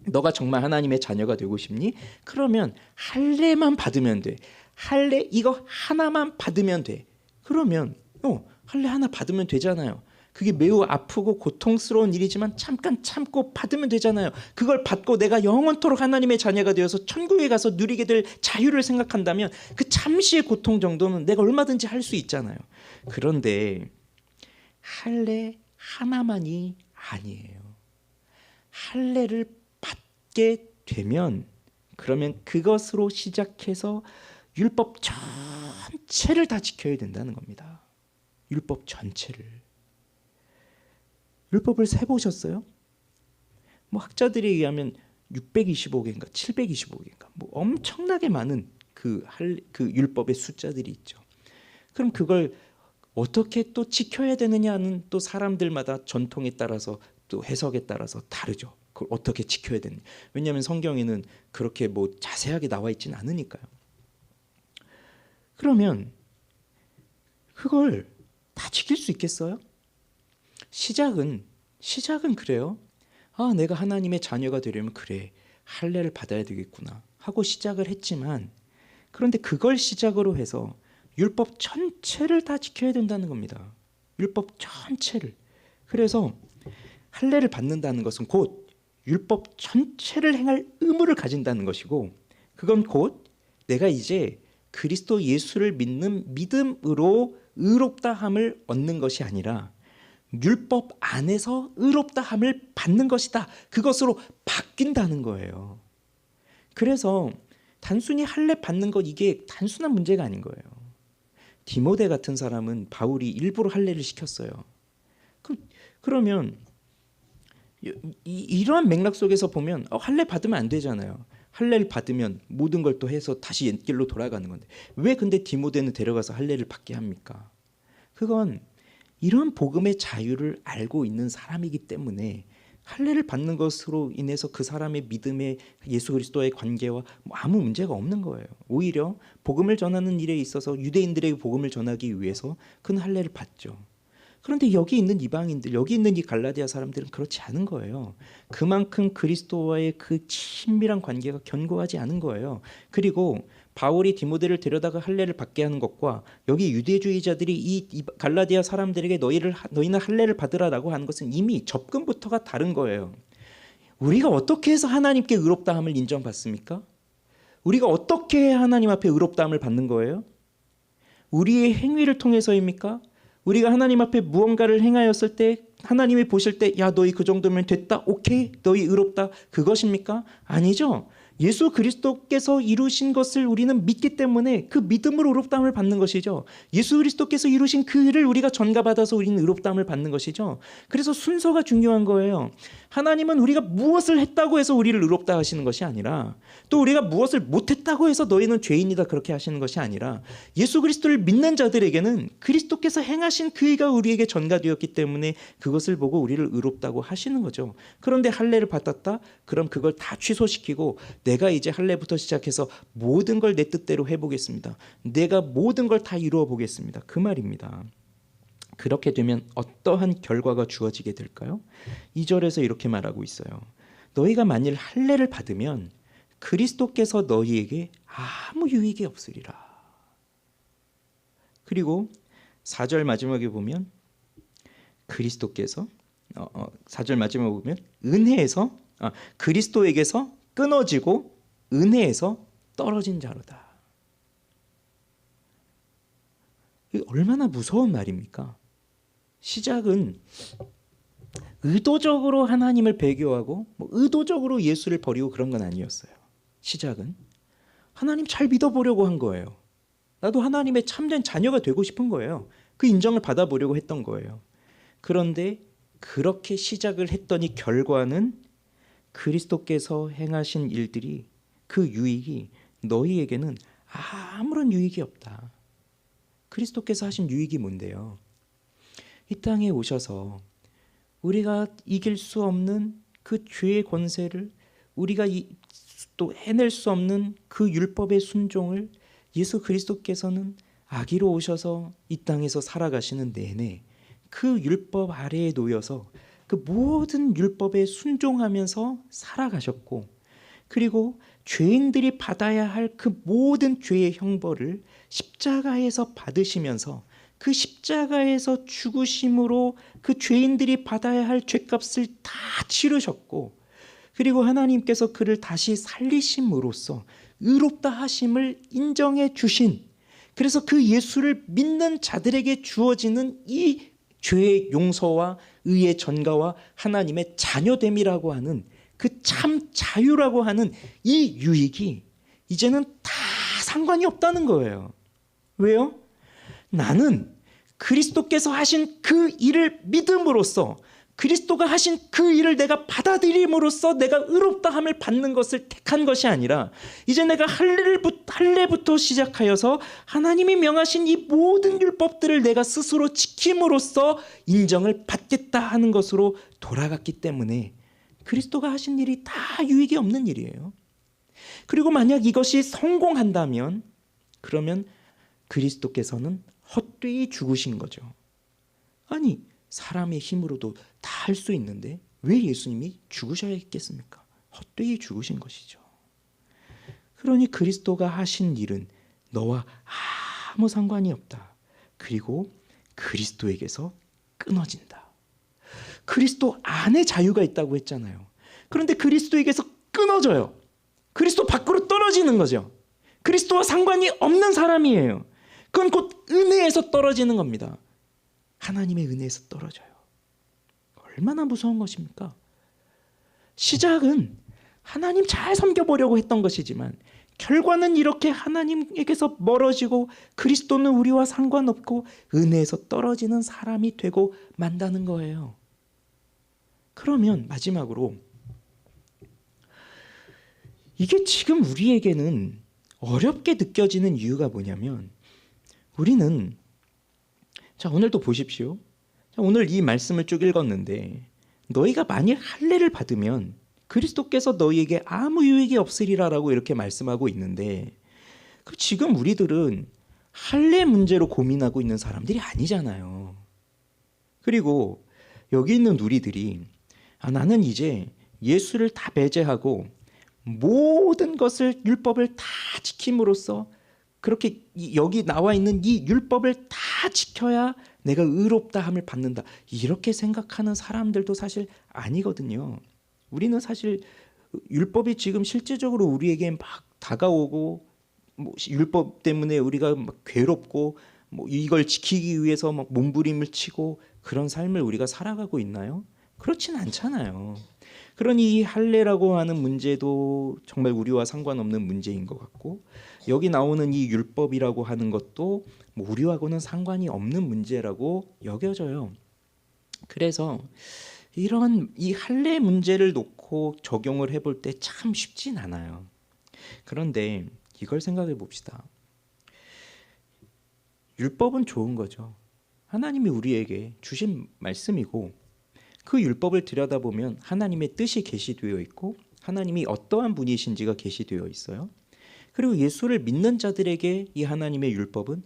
너가 정말 하나님의 자녀가 되고 싶니? 그러면 할례만 받으면 돼. 할례 이거 하나만 받으면 돼. 그러면 할례 하나 받으면 되잖아요. 그게 매우 아프고 고통스러운 일이지만 잠깐 참고 받으면 되잖아요. 그걸 받고 내가 영원토록 하나님의 자녀가 되어서 천국에 가서 누리게 될 자유를 생각한다면 그 잠시의 고통 정도는 내가 얼마든지 할 수 있잖아요. 그런데 할례 하나만이 아니에요. 할례를 받게 되면 그러면 그것으로 시작해서 율법 전체를 다 지켜야 된다는 겁니다. 율법 전체를. 율법을 세보셨어요? 학자들에 의하면 625개인가 725개인가 엄청나게 많은 그 율법의 숫자들이 있죠. 그럼 그걸 어떻게 또 지켜야 되느냐는 또 사람들마다 전통에 따라서 또 해석에 따라서 다르죠. 그걸 어떻게 지켜야 되느냐. 왜냐하면 성경에는 그렇게 자세하게 나와 있지는 않으니까요. 그러면 그걸 다 지킬 수 있겠어요? 시작은 그래요. 내가 하나님의 자녀가 되려면 그래, 할례를 받아야 되겠구나 하고 시작을 했지만, 그런데 그걸 시작으로 해서 율법 전체를 다 지켜야 된다는 겁니다. 율법 전체를. 그래서 할례를 받는다는 것은 곧 율법 전체를 행할 의무를 가진다는 것이고, 그건 곧 내가 이제 그리스도 예수를 믿는 믿음으로 의롭다함을 얻는 것이 아니라 율법 안에서 의롭다함을 받는 것이다. 그것으로 바뀐다는 거예요. 그래서 단순히 할례 받는 것, 이게 단순한 문제가 아닌 거예요. 디모데 같은 사람은 바울이 일부러 할례를 시켰어요. 그러면 이러한 맥락 속에서 보면 할례 받으면 안 되잖아요. 할례를 받으면 모든 걸 또 해서 다시 옛길로 돌아가는 건데 왜 근데 디모데는 데려가서 할례를 받게 합니까? 그건 이런 복음의 자유를 알고 있는 사람이기 때문에 할례를 받는 것으로 인해서 그 사람의 믿음의 예수 그리스도의 관계와 아무 문제가 없는 거예요. 오히려 복음을 전하는 일에 있어서 유대인들에게 복음을 전하기 위해서 그는 할례를 받죠. 그런데 여기 있는 이방인들, 여기 있는 이 갈라디아 사람들은 그렇지 않은 거예요. 그만큼 그리스도와의 그 친밀한 관계가 견고하지 않은 거예요. 그리고 바울이 디모데를 데려다가 할례를 받게 하는 것과 여기 유대주의자들이 이 갈라디아 사람들에게 너희는 할례를 받으라라고 하는 것은 이미 접근부터가 다른 거예요. 우리가 어떻게 해서 하나님께 의롭다함을 인정받습니까? 우리가 어떻게 해야 하나님 앞에 의롭다함을 받는 거예요? 우리의 행위를 통해서입니까? 우리가 하나님 앞에 무언가를 행하였을 때 하나님이 보실 때 야 너희 그 정도면 됐다, 오케이, 너희 의롭다, 그것입니까? 아니죠. 예수 그리스도께서 이루신 것을 우리는 믿기 때문에 그 믿음으로 의롭다함을 받는 것이죠. 예수 그리스도께서 이루신 그 일을 우리가 전가받아서 우리는 의롭다함을 받는 것이죠. 그래서 순서가 중요한 거예요. 하나님은 우리가 무엇을 했다고 해서 우리를 의롭다 하시는 것이 아니라, 또 우리가 무엇을 못했다고 해서 너희는 죄인이다 그렇게 하시는 것이 아니라, 예수 그리스도를 믿는 자들에게는 그리스도께서 행하신 그 일가 우리에게 전가되었기 때문에 그것을 보고 우리를 의롭다고 하시는 거죠. 그런데 할례를 받았다? 그럼 그걸 다 취소시키고 내가 이제 할례부터 시작해서 모든 걸 내 뜻대로 해보겠습니다. 내가 모든 걸 다 이루어 보겠습니다. 그 말입니다. 그렇게 되면 어떠한 결과가 주어지게 될까요? 2절에서 이렇게 말하고 있어요. 너희가 만일 할례를 받으면 그리스도께서 너희에게 아무 유익이 없으리라. 그리고 4절 마지막에 보면 그리스도께서 4절 마지막에 보면 은혜에서 그리스도에게서 끊어지고 은혜에서 떨어진 자로다. 이게 얼마나 무서운 말입니까? 시작은 의도적으로 하나님을 배교하고 의도적으로 예수를 버리고 그런 건 아니었어요. 시작은 하나님 잘 믿어보려고 한 거예요. 나도 하나님의 참된 자녀가 되고 싶은 거예요. 그 인정을 받아보려고 했던 거예요. 그런데 그렇게 시작을 했더니 결과는 그리스도께서 행하신 일들이, 그 유익이 너희에게는 아무런 유익이 없다. 그리스도께서 하신 유익이 뭔데요? 이 땅에 오셔서 우리가 이길 수 없는 그 죄의 권세를, 우리가 또 해낼 수 없는 그 율법의 순종을 예수 그리스도께서는 아기로 오셔서 이 땅에서 살아가시는 내내 그 율법 아래에 놓여서 그 모든 율법에 순종하면서 살아가셨고, 그리고 죄인들이 받아야 할 그 모든 죄의 형벌을 십자가에서 받으시면서 그 십자가에서 죽으심으로 그 죄인들이 받아야 할 죄값을 다 치르셨고, 그리고 하나님께서 그를 다시 살리심으로써 의롭다 하심을 인정해 주신, 그래서 그 예수를 믿는 자들에게 주어지는 이 죄의 용서와 의의 전가와 하나님의 자녀됨이라고 하는 그 참 자유라고 하는 이 유익이 이제는 다 상관이 없다는 거예요. 왜요? 나는 그리스도께서 하신 그 일을 믿음으로써, 그리스도가 하신 그 일을 내가 받아들임으로써 내가 의롭다함을 받는 것을 택한 것이 아니라, 이제 내가 할례부터 시작하여서 하나님이 명하신 이 모든 율법들을 내가 스스로 지킴으로써 인정을 받겠다 하는 것으로 돌아갔기 때문에 그리스도가 하신 일이 다 유익이 없는 일이에요. 그리고 만약 이것이 성공한다면 그러면 그리스도께서는 헛되이 죽으신 거죠. 아니, 사람의 힘으로도 다 할 수 있는데 왜 예수님이 죽으셔야 했겠습니까? 헛되이 죽으신 것이죠. 그러니 그리스도가 하신 일은 너와 아무 상관이 없다. 그리고 그리스도에게서 끊어진다. 그리스도 안에 자유가 있다고 했잖아요. 그런데 그리스도에게서 끊어져요. 그리스도 밖으로 떨어지는 거죠. 그리스도와 상관이 없는 사람이에요. 그건 곧 은혜에서 떨어지는 겁니다. 하나님의 은혜에서 떨어져요. 얼마나 무서운 것입니까? 시작은 하나님 잘 섬겨보려고 했던 것이지만 결과는 이렇게 하나님에게서 멀어지고 그리스도는 우리와 상관없고 은혜에서 떨어지는 사람이 되고 만다는 거예요. 그러면 마지막으로 이게 지금 우리에게는 어렵게 느껴지는 이유가 뭐냐면, 우리는 자 오늘도 보십시오. 자, 오늘 이 말씀을 쭉 읽었는데 너희가 만일 할례를 받으면 그리스도께서 너희에게 아무 유익이 없으리라라고 이렇게 말씀하고 있는데, 지금 우리들은 할례 문제로 고민하고 있는 사람들이 아니잖아요. 그리고 여기 있는 우리들이 나는 이제 예수를 다 배제하고 모든 것을 율법을 다 지킴으로써 그렇게 여기 나와 있는 이 율법을 다 지켜야 내가 의롭다 함을 받는다, 이렇게 생각하는 사람들도 사실 아니거든요. 우리는 사실 율법이 지금 실제적으로 우리에게 막 다가오고 율법 때문에 우리가 막 괴롭고 이걸 지키기 위해서 막 몸부림을 치고 그런 삶을 우리가 살아가고 있나요? 그렇진 않잖아요. 그러니 이 할례라고 하는 문제도 정말 우리와 상관없는 문제인 것 같고, 여기 나오는 이 율법이라고 하는 것도 우리하고는 상관이 없는 문제라고 여겨져요. 그래서 이런 이 할례 문제를 놓고 적용을 해볼 때 참 쉽진 않아요. 그런데 이걸 생각해 봅시다. 율법은 좋은 거죠. 하나님이 우리에게 주신 말씀이고, 그 율법을 들여다보면 하나님의 뜻이 계시되어 있고 하나님이 어떠한 분이신지가 계시되어 있어요. 그리고 예수를 믿는 자들에게 이 하나님의 율법은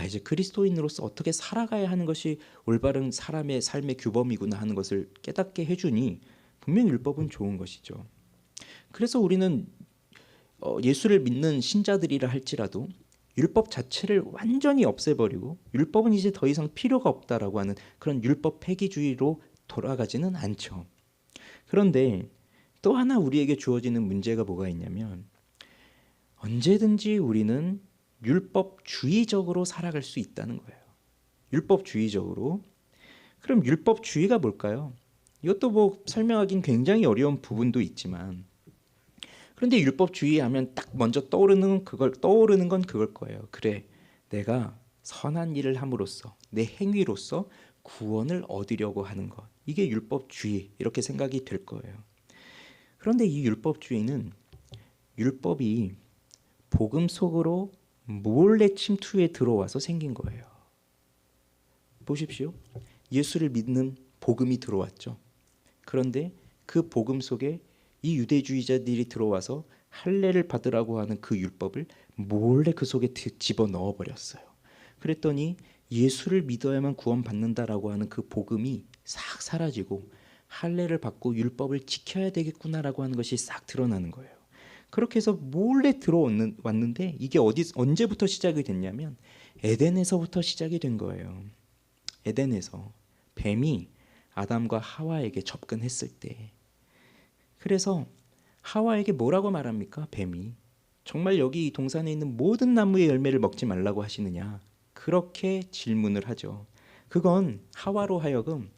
이제 그리스도인으로서 어떻게 살아가야 하는 것이 올바른 사람의 삶의 규범이구나 하는 것을 깨닫게 해주니 분명 율법은 좋은 것이죠. 그래서 우리는 예수를 믿는 신자들이라 할지라도 율법 자체를 완전히 없애버리고 율법은 이제 더 이상 필요가 없다라고 하는 그런 율법 폐기주의로 돌아가지는 않죠. 그런데 또 하나 우리에게 주어지는 문제가 뭐가 있냐면, 언제든지 우리는 율법주의적으로 살아갈 수 있다는 거예요. 율법주의적으로. 그럼 율법주의가 뭘까요? 이것도 설명하기는 굉장히 어려운 부분도 있지만, 그런데 율법주의 하면 딱 먼저 떠오르는 건 그걸 거예요. 그래, 내가 선한 일을 함으로써 내 행위로써 구원을 얻으려고 하는 것, 이게 율법주의, 이렇게 생각이 될 거예요. 그런데 이 율법주의는 율법이 복음 속으로 몰래 침투해 들어와서 생긴 거예요. 보십시오. 예수를 믿는 복음이 들어왔죠. 그런데 그 복음 속에 이 유대주의자들이 들어와서 할례를 받으라고 하는 그 율법을 몰래 그 속에 집어넣어 버렸어요. 그랬더니 예수를 믿어야만 구원받는다라고 하는 그 복음이 싹 사라지고 할례를 받고 율법을 지켜야 되겠구나라고 하는 것이 싹 드러나는 거예요. 그렇게 해서 몰래 들어왔는데 이게 언제부터 시작이 됐냐면 에덴에서부터 시작이 된 거예요. 에덴에서 뱀이 아담과 하와에게 접근했을 때, 그래서 하와에게 뭐라고 말합니까? 뱀이 정말 여기 이 동산에 있는 모든 나무의 열매를 먹지 말라고 하시느냐, 그렇게 질문을 하죠. 그건 하와로 하여금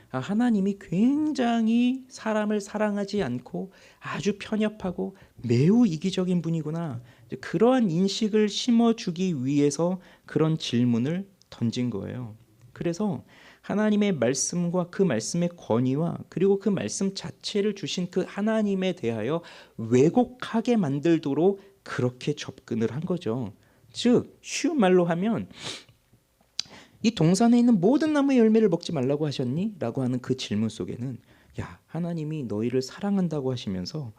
하나님이 굉장히 사람을 사랑하지 않고 아주 편협하고 매우 이기적인 분이구나, 그러한 인식을 심어주기 위해서 그런 질문을 던진 거예요. 그래서 하나님의 말씀과 그 말씀의 권위와 그리고 그 말씀 자체를 주신 그 하나님에 대하여 왜곡하게 만들도록 그렇게 접근을 한 거죠. 즉 쉬운 말로 하면, 이 동산에 있는 모든 나무의 열매를 먹지 말라고 하셨니? 라고 하는 그 질문 속에는, 야, 하나님이 너희를 사랑한다고 하시면서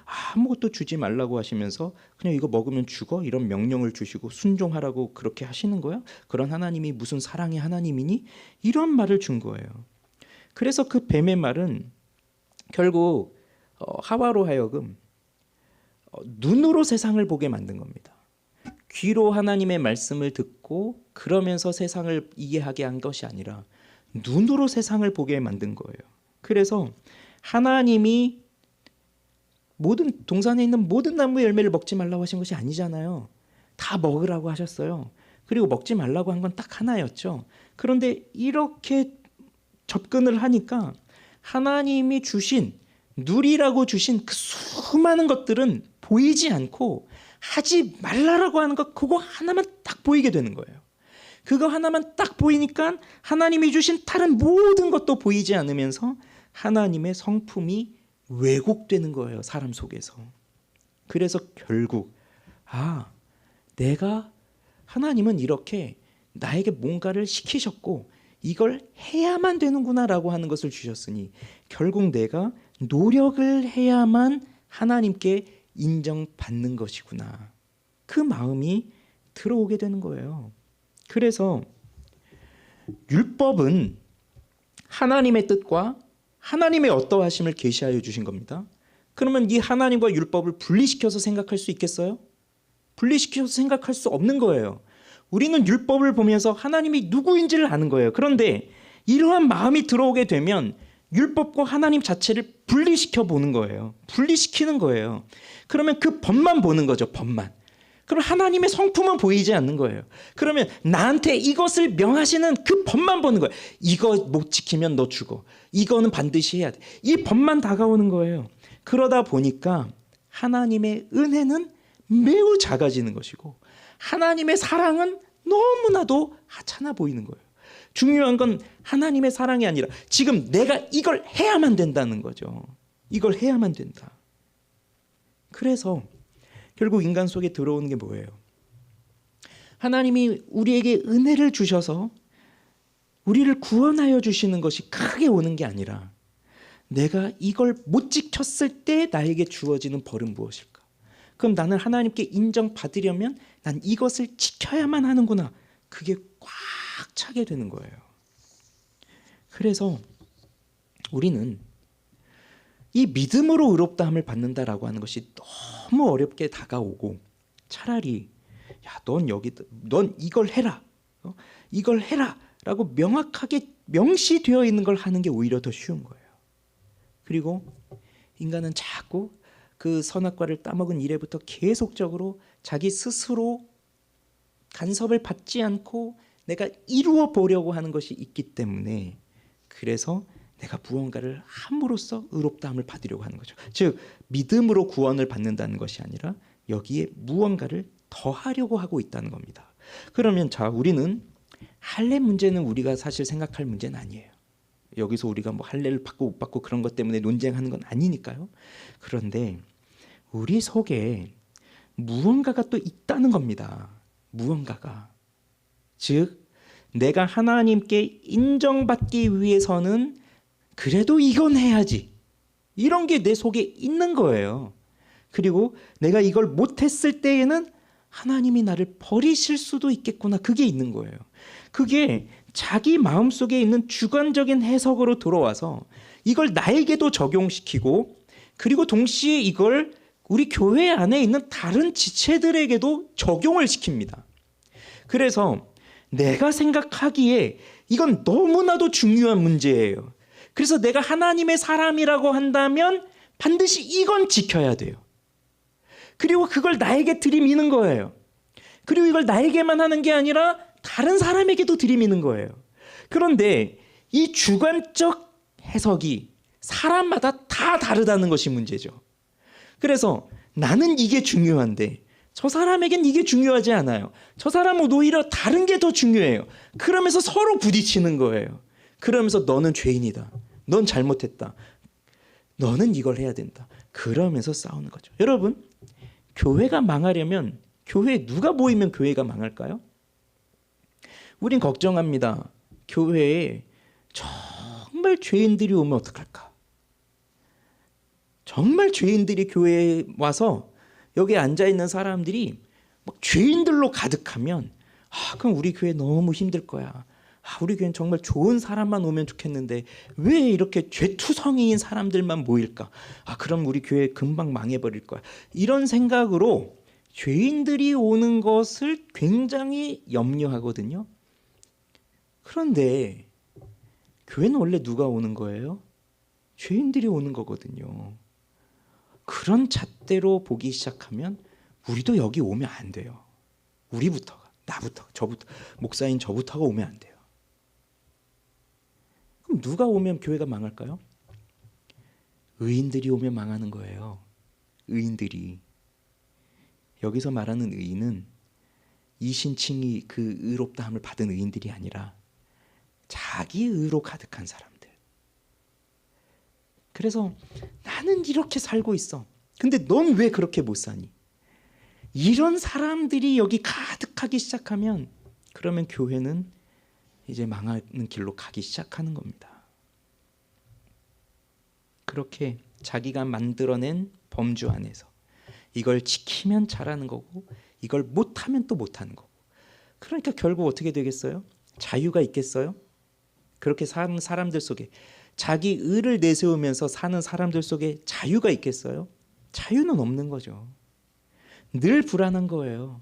아무것도 주지 말라고 하시면서 그냥 이거 먹으면 죽어? 이런 명령을 주시고 순종하라고 그렇게 하시는 거야? 그런 하나님이 무슨 사랑의 하나님이니? 이런 말을 준 거예요. 그래서 그 뱀의 말은 결국 하와로 하여금 눈으로 세상을 보게 만든 겁니다. 귀로 하나님의 말씀을 듣고 그러면서 세상을 이해하게 한 것이 아니라 눈으로 세상을 보게 만든 거예요. 그래서 하나님이 모든 동산에 있는 모든 나무의 열매를 먹지 말라고 하신 것이 아니잖아요. 다 먹으라고 하셨어요. 그리고 먹지 말라고 한 건 딱 하나였죠. 그런데 이렇게 접근을 하니까 하나님이 주신, 누리라고 주신 그 수많은 것들은 보이지 않고 하지 말라라고 하는 것, 그거 하나만 딱 보이게 되는 거예요. 그거 하나만 딱 보이니까 하나님이 주신 다른 모든 것도 보이지 않으면서 하나님의 성품이 왜곡되는 거예요, 사람 속에서. 그래서 결국 내가, 하나님은 이렇게 나에게 뭔가를 시키셨고 이걸 해야만 되는구나라고 하는 것을 주셨으니 결국 내가 노력을 해야만 하나님께 인정받는 것이구나, 그 마음이 들어오게 되는 거예요. 그래서 율법은 하나님의 뜻과 하나님의 어떠하심을 계시하여 주신 겁니다. 그러면 이 하나님과 율법을 분리시켜서 생각할 수 있겠어요? 분리시켜서 생각할 수 없는 거예요. 우리는 율법을 보면서 하나님이 누구인지를 아는 거예요. 그런데 이러한 마음이 들어오게 되면 율법과 하나님 자체를 분리시켜 보는 거예요. 분리시키는 거예요. 그러면 그 법만 보는 거죠. 법만. 그럼 하나님의 성품은 보이지 않는 거예요. 그러면 나한테 이것을 명하시는 그 법만 보는 거예요. 이거 못 지키면 너 죽어. 이거는 반드시 해야 돼. 이 법만 다가오는 거예요. 그러다 보니까 하나님의 은혜는 매우 작아지는 것이고 하나님의 사랑은 너무나도 하찮아 보이는 거예요. 중요한 건 하나님의 사랑이 아니라 지금 내가 이걸 해야만 된다는 거죠. 이걸 해야만 된다. 그래서 결국 인간 속에 들어오는 게 뭐예요? 하나님이 우리에게 은혜를 주셔서 우리를 구원하여 주시는 것이 크게 오는 게 아니라 내가 이걸 못 지켰을 때 나에게 주어지는 벌은 무엇일까? 그럼 나는 하나님께 인정받으려면 난 이것을 지켜야만 하는구나. 그게 꽉 차게 되는 거예요. 그래서 우리는 이 믿음으로 의롭다함을 받는다라고 하는 것이 너무 어렵게 다가오고 차라리 넌 이걸 해라. 이걸 해라라고 명확하게 명시되어 있는 걸 하는 게 오히려 더 쉬운 거예요. 그리고 인간은 자꾸 그 선악과를 따먹은 이래부터 계속적으로 자기 스스로 간섭을 받지 않고 내가 이루어 보려고 하는 것이 있기 때문에 그래서 내가 무언가를 함으로써 의롭다함을 받으려고 하는 거죠. 즉 믿음으로 구원을 받는다는 것이 아니라 여기에 무언가를 더하려고 하고 있다는 겁니다. 그러면 자 우리는 할례 문제는 우리가 사실 생각할 문제는 아니에요. 여기서 우리가 뭐 할례를 받고 못 받고 그런 것 때문에 논쟁하는 건 아니니까요. 그런데 우리 속에 무언가가 또 있다는 겁니다. 무언가가. 즉 내가 하나님께 인정받기 위해서는 그래도 이건 해야지. 이런 게 내 속에 있는 거예요. 그리고 내가 이걸 못했을 때에는 하나님이 나를 버리실 수도 있겠구나. 그게 있는 거예요. 그게 자기 마음속에 있는 주관적인 해석으로 들어와서 이걸 나에게도 적용시키고 그리고 동시에 이걸 우리 교회 안에 있는 다른 지체들에게도 적용을 시킵니다. 그래서 내가 생각하기에 이건 너무나도 중요한 문제예요. 그래서 내가 하나님의 사람이라고 한다면 반드시 이건 지켜야 돼요. 그리고 그걸 나에게 들이미는 거예요. 그리고 이걸 나에게만 하는 게 아니라 다른 사람에게도 들이미는 거예요. 그런데 이 주관적 해석이 사람마다 다 다르다는 것이 문제죠. 그래서 나는 이게 중요한데 저 사람에겐 이게 중요하지 않아요. 저 사람은 오히려 다른 게 더 중요해요. 그러면서 서로 부딪히는 거예요. 그러면서 너는 죄인이다. 넌 잘못했다. 너는 이걸 해야 된다. 그러면서 싸우는 거죠. 여러분, 교회가 망하려면 교회에 누가 모이면 교회가 망할까요? 우린 걱정합니다. 교회에 정말 죄인들이 오면 어떡할까? 정말 죄인들이 교회에 와서 여기에 앉아있는 사람들이 막 죄인들로 가득하면 그럼 우리 교회 너무 힘들 거야. 우리 교회는 정말 좋은 사람만 오면 좋겠는데 왜 이렇게 죄투성이인 사람들만 모일까? 그럼 우리 교회 금방 망해버릴 거야. 이런 생각으로 죄인들이 오는 것을 굉장히 염려하거든요. 그런데 교회는 원래 누가 오는 거예요? 죄인들이 오는 거거든요. 그런 잣대로 보기 시작하면 우리도 여기 오면 안 돼요. 우리부터가, 나부터, 저부터, 목사인 저부터가 오면 안 돼요. 그럼 누가 오면 교회가 망할까요? 의인들이 오면 망하는 거예요. 의인들이. 여기서 말하는 의인은 이신칭이 그 의롭다함을 받은 의인들이 아니라 자기 의로 가득한 사람들. 그래서 나는 이렇게 살고 있어. 근데 넌 왜 그렇게 못 사니? 이런 사람들이 여기 가득하기 시작하면 그러면 교회는 이제 망하는 길로 가기 시작하는 겁니다. 그렇게 자기가 만들어낸 범주 안에서 이걸 지키면 잘하는 거고 이걸 못하면 또 못하는 거고. 그러니까 결국 어떻게 되겠어요? 자유가 있겠어요? 그렇게 사는 사람들 속에, 자기 의를 내세우면서 사는 사람들 속에 자유가 있겠어요? 자유는 없는 거죠. 늘 불안한 거예요.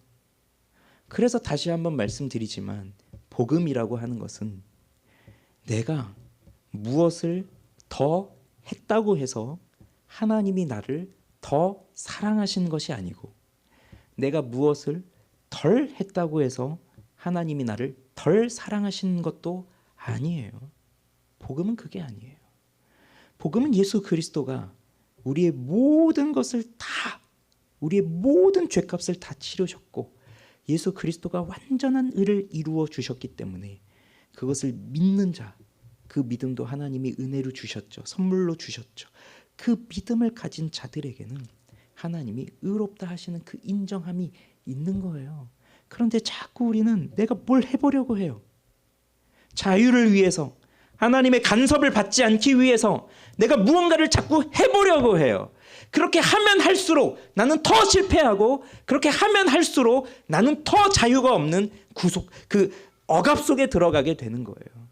그래서 다시 한번 말씀드리지만 복음이라고 하는 것은 내가 무엇을 더 했다고 해서 하나님이 나를 더 사랑하시는 것이 아니고, 내가 무엇을 덜 했다고 해서 하나님이 나를 덜 사랑하시는 것도 아니에요. 복음은 그게 아니에요. 복음은 예수 그리스도가 우리의 모든 것을 다, 우리의 모든 죄값을 다 치르셨고 예수 그리스도가 완전한 의를 이루어 주셨기 때문에 그것을 믿는 자, 그 믿음도 하나님이 은혜로 주셨죠. 선물로 주셨죠. 그 믿음을 가진 자들에게는 하나님이 의롭다 하시는 그 인정함이 있는 거예요. 그런데 자꾸 우리는 내가 뭘 해보려고 해요. 자유를 위해서, 하나님의 간섭을 받지 않기 위해서 내가 무언가를 자꾸 해보려고 해요. 그렇게 하면 할수록 나는 더 실패하고, 그렇게 하면 할수록 나는 더 자유가 없는 그 억압 속에 들어가게 되는 거예요.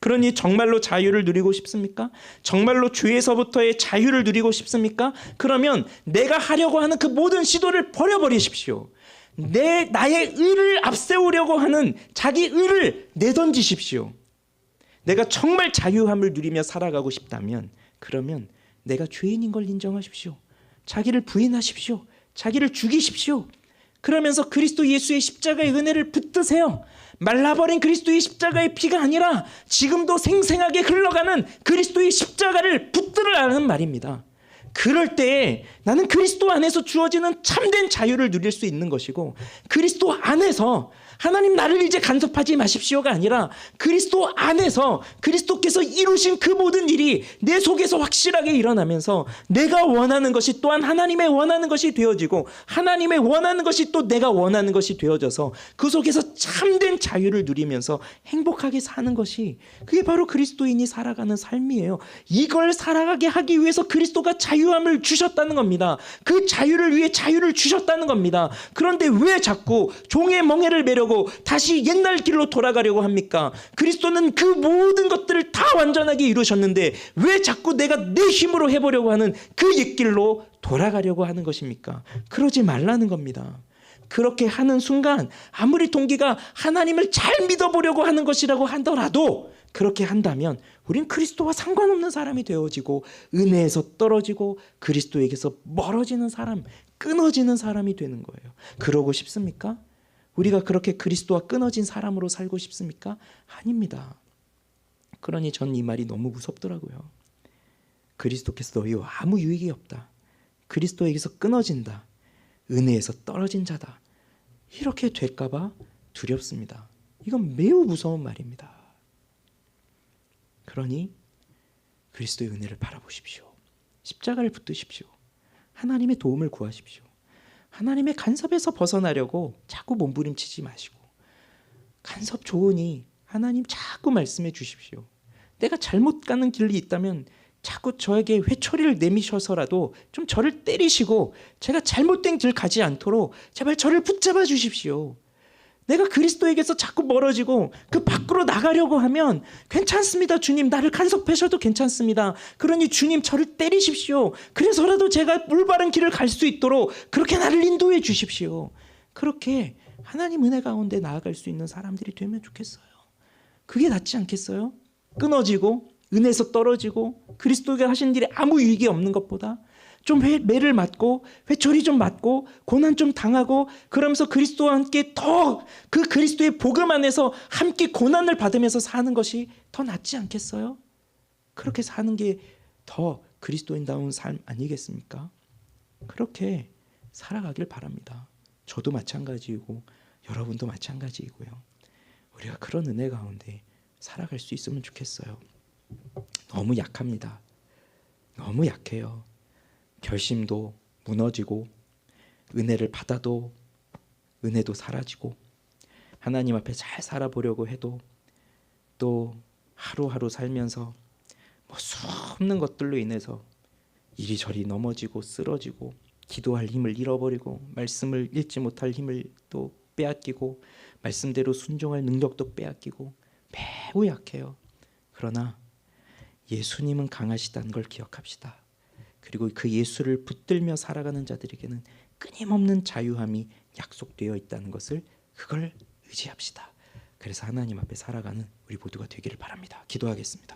그러니 정말로 자유를 누리고 싶습니까? 정말로 죄에서부터의 자유를 누리고 싶습니까? 그러면 내가 하려고 하는 그 모든 시도를 버려버리십시오. 나의 의를 앞세우려고 하는 자기 의를 내던지십시오. 내가 정말 자유함을 누리며 살아가고 싶다면 그러면 내가 죄인인 걸 인정하십시오. 자기를 부인하십시오. 자기를 죽이십시오. 그러면서 그리스도 예수의 십자가의 은혜를 붙드세요. 말라버린 그리스도의 십자가의 피가 아니라 지금도 생생하게 흘러가는 그리스도의 십자가를 붙들으라는 말입니다. 그럴 때 나는 그리스도 안에서 주어지는 참된 자유를 누릴 수 있는 것이고, 그리스도 안에서 하나님 나를 이제 간섭하지 마십시오가 아니라 그리스도 안에서 그리스도께서 이루신 그 모든 일이 내 속에서 확실하게 일어나면서 내가 원하는 것이 또한 하나님의 원하는 것이 되어지고, 하나님의 원하는 것이 또 내가 원하는 것이 되어져서 그 속에서 참된 자유를 누리면서 행복하게 사는 것이, 그게 바로 그리스도인이 살아가는 삶이에요. 이걸 살아가게 하기 위해서 그리스도가 자유함을 주셨다는 겁니다. 그 자유를 위해 자유를 주셨다는 겁니다. 그런데 왜 자꾸 종의 멍에를 매려고 다시 옛날 길로 돌아가려고 합니까? 그리스도는 그 모든 것들을 다 완전하게 이루셨는데 왜 자꾸 내가 내 힘으로 해보려고 하는 그 옛길로 돌아가려고 하는 것입니까? 그러지 말라는 겁니다. 그렇게 하는 순간 아무리 동기가 하나님을 잘 믿어보려고 하는 것이라고 하더라도, 그렇게 한다면 우린 그리스도와 상관없는 사람이 되어지고 은혜에서 떨어지고 그리스도에게서 멀어지는 사람, 끊어지는 사람이 되는 거예요. 그러고 싶습니까? 우리가 그렇게 그리스도와 끊어진 사람으로 살고 싶습니까? 아닙니다. 그러니 전 이 말이 너무 무섭더라고요. 그리스도께서 너희와 아무 유익이 없다. 그리스도에게서 끊어진다. 은혜에서 떨어진 자다. 이렇게 될까 봐 두렵습니다. 이건 매우 무서운 말입니다. 그러니 그리스도의 은혜를 바라보십시오. 십자가를 붙드십시오. 하나님의 도움을 구하십시오. 하나님의 간섭에서 벗어나려고 자꾸 몸부림치지 마시고, 간섭 좋으니 하나님 자꾸 말씀해 주십시오. 내가 잘못 가는 길이 있다면 자꾸 저에게 회초리를 내미셔서라도 좀 저를 때리시고 제가 잘못된 길 가지 않도록 제발 저를 붙잡아 주십시오. 내가 그리스도에게서 자꾸 멀어지고 그 밖으로 나가려고 하면 괜찮습니다. 주님, 나를 간섭하셔도 괜찮습니다. 그러니 주님, 저를 때리십시오. 그래서라도 제가 올바른 길을 갈 수 있도록 그렇게 나를 인도해 주십시오. 그렇게 하나님 은혜 가운데 나아갈 수 있는 사람들이 되면 좋겠어요. 그게 낫지 않겠어요? 끊어지고 은혜에서 떨어지고 그리스도가 하신 일에 아무 유익이 없는 것보다 좀 매를 맞고 회초리 좀 맞고 고난 좀 당하고 그러면서 그리스도와 함께 더 그 그리스도의 복음 안에서 함께 고난을 받으면서 사는 것이 더 낫지 않겠어요? 그렇게 사는 게 더 그리스도인다운 삶 아니겠습니까? 그렇게 살아가길 바랍니다. 저도 마찬가지이고 여러분도 마찬가지이고요. 우리가 그런 은혜 가운데 살아갈 수 있으면 좋겠어요. 너무 약합니다. 너무 약해요. 결심도 무너지고 은혜를 받아도 은혜도 사라지고 하나님 앞에 잘 살아보려고 해도 또 하루하루 살면서 뭐 수없는 것들로 인해서 이리저리 넘어지고 쓰러지고 기도할 힘을 잃어버리고 말씀을 읽지 못할 힘을 또 빼앗기고 말씀대로 순종할 능력도 빼앗기고 매우 약해요. 그러나 예수님은 강하시다는 걸 기억합시다. 그리고 그 예수를 붙들며 살아가는 자들에게는 끊임없는 자유함이 약속되어 있다는 것을, 그걸 의지합시다. 그래서 하나님 앞에 살아가는 우리 모두가 되기를 바랍니다. 기도하겠습니다.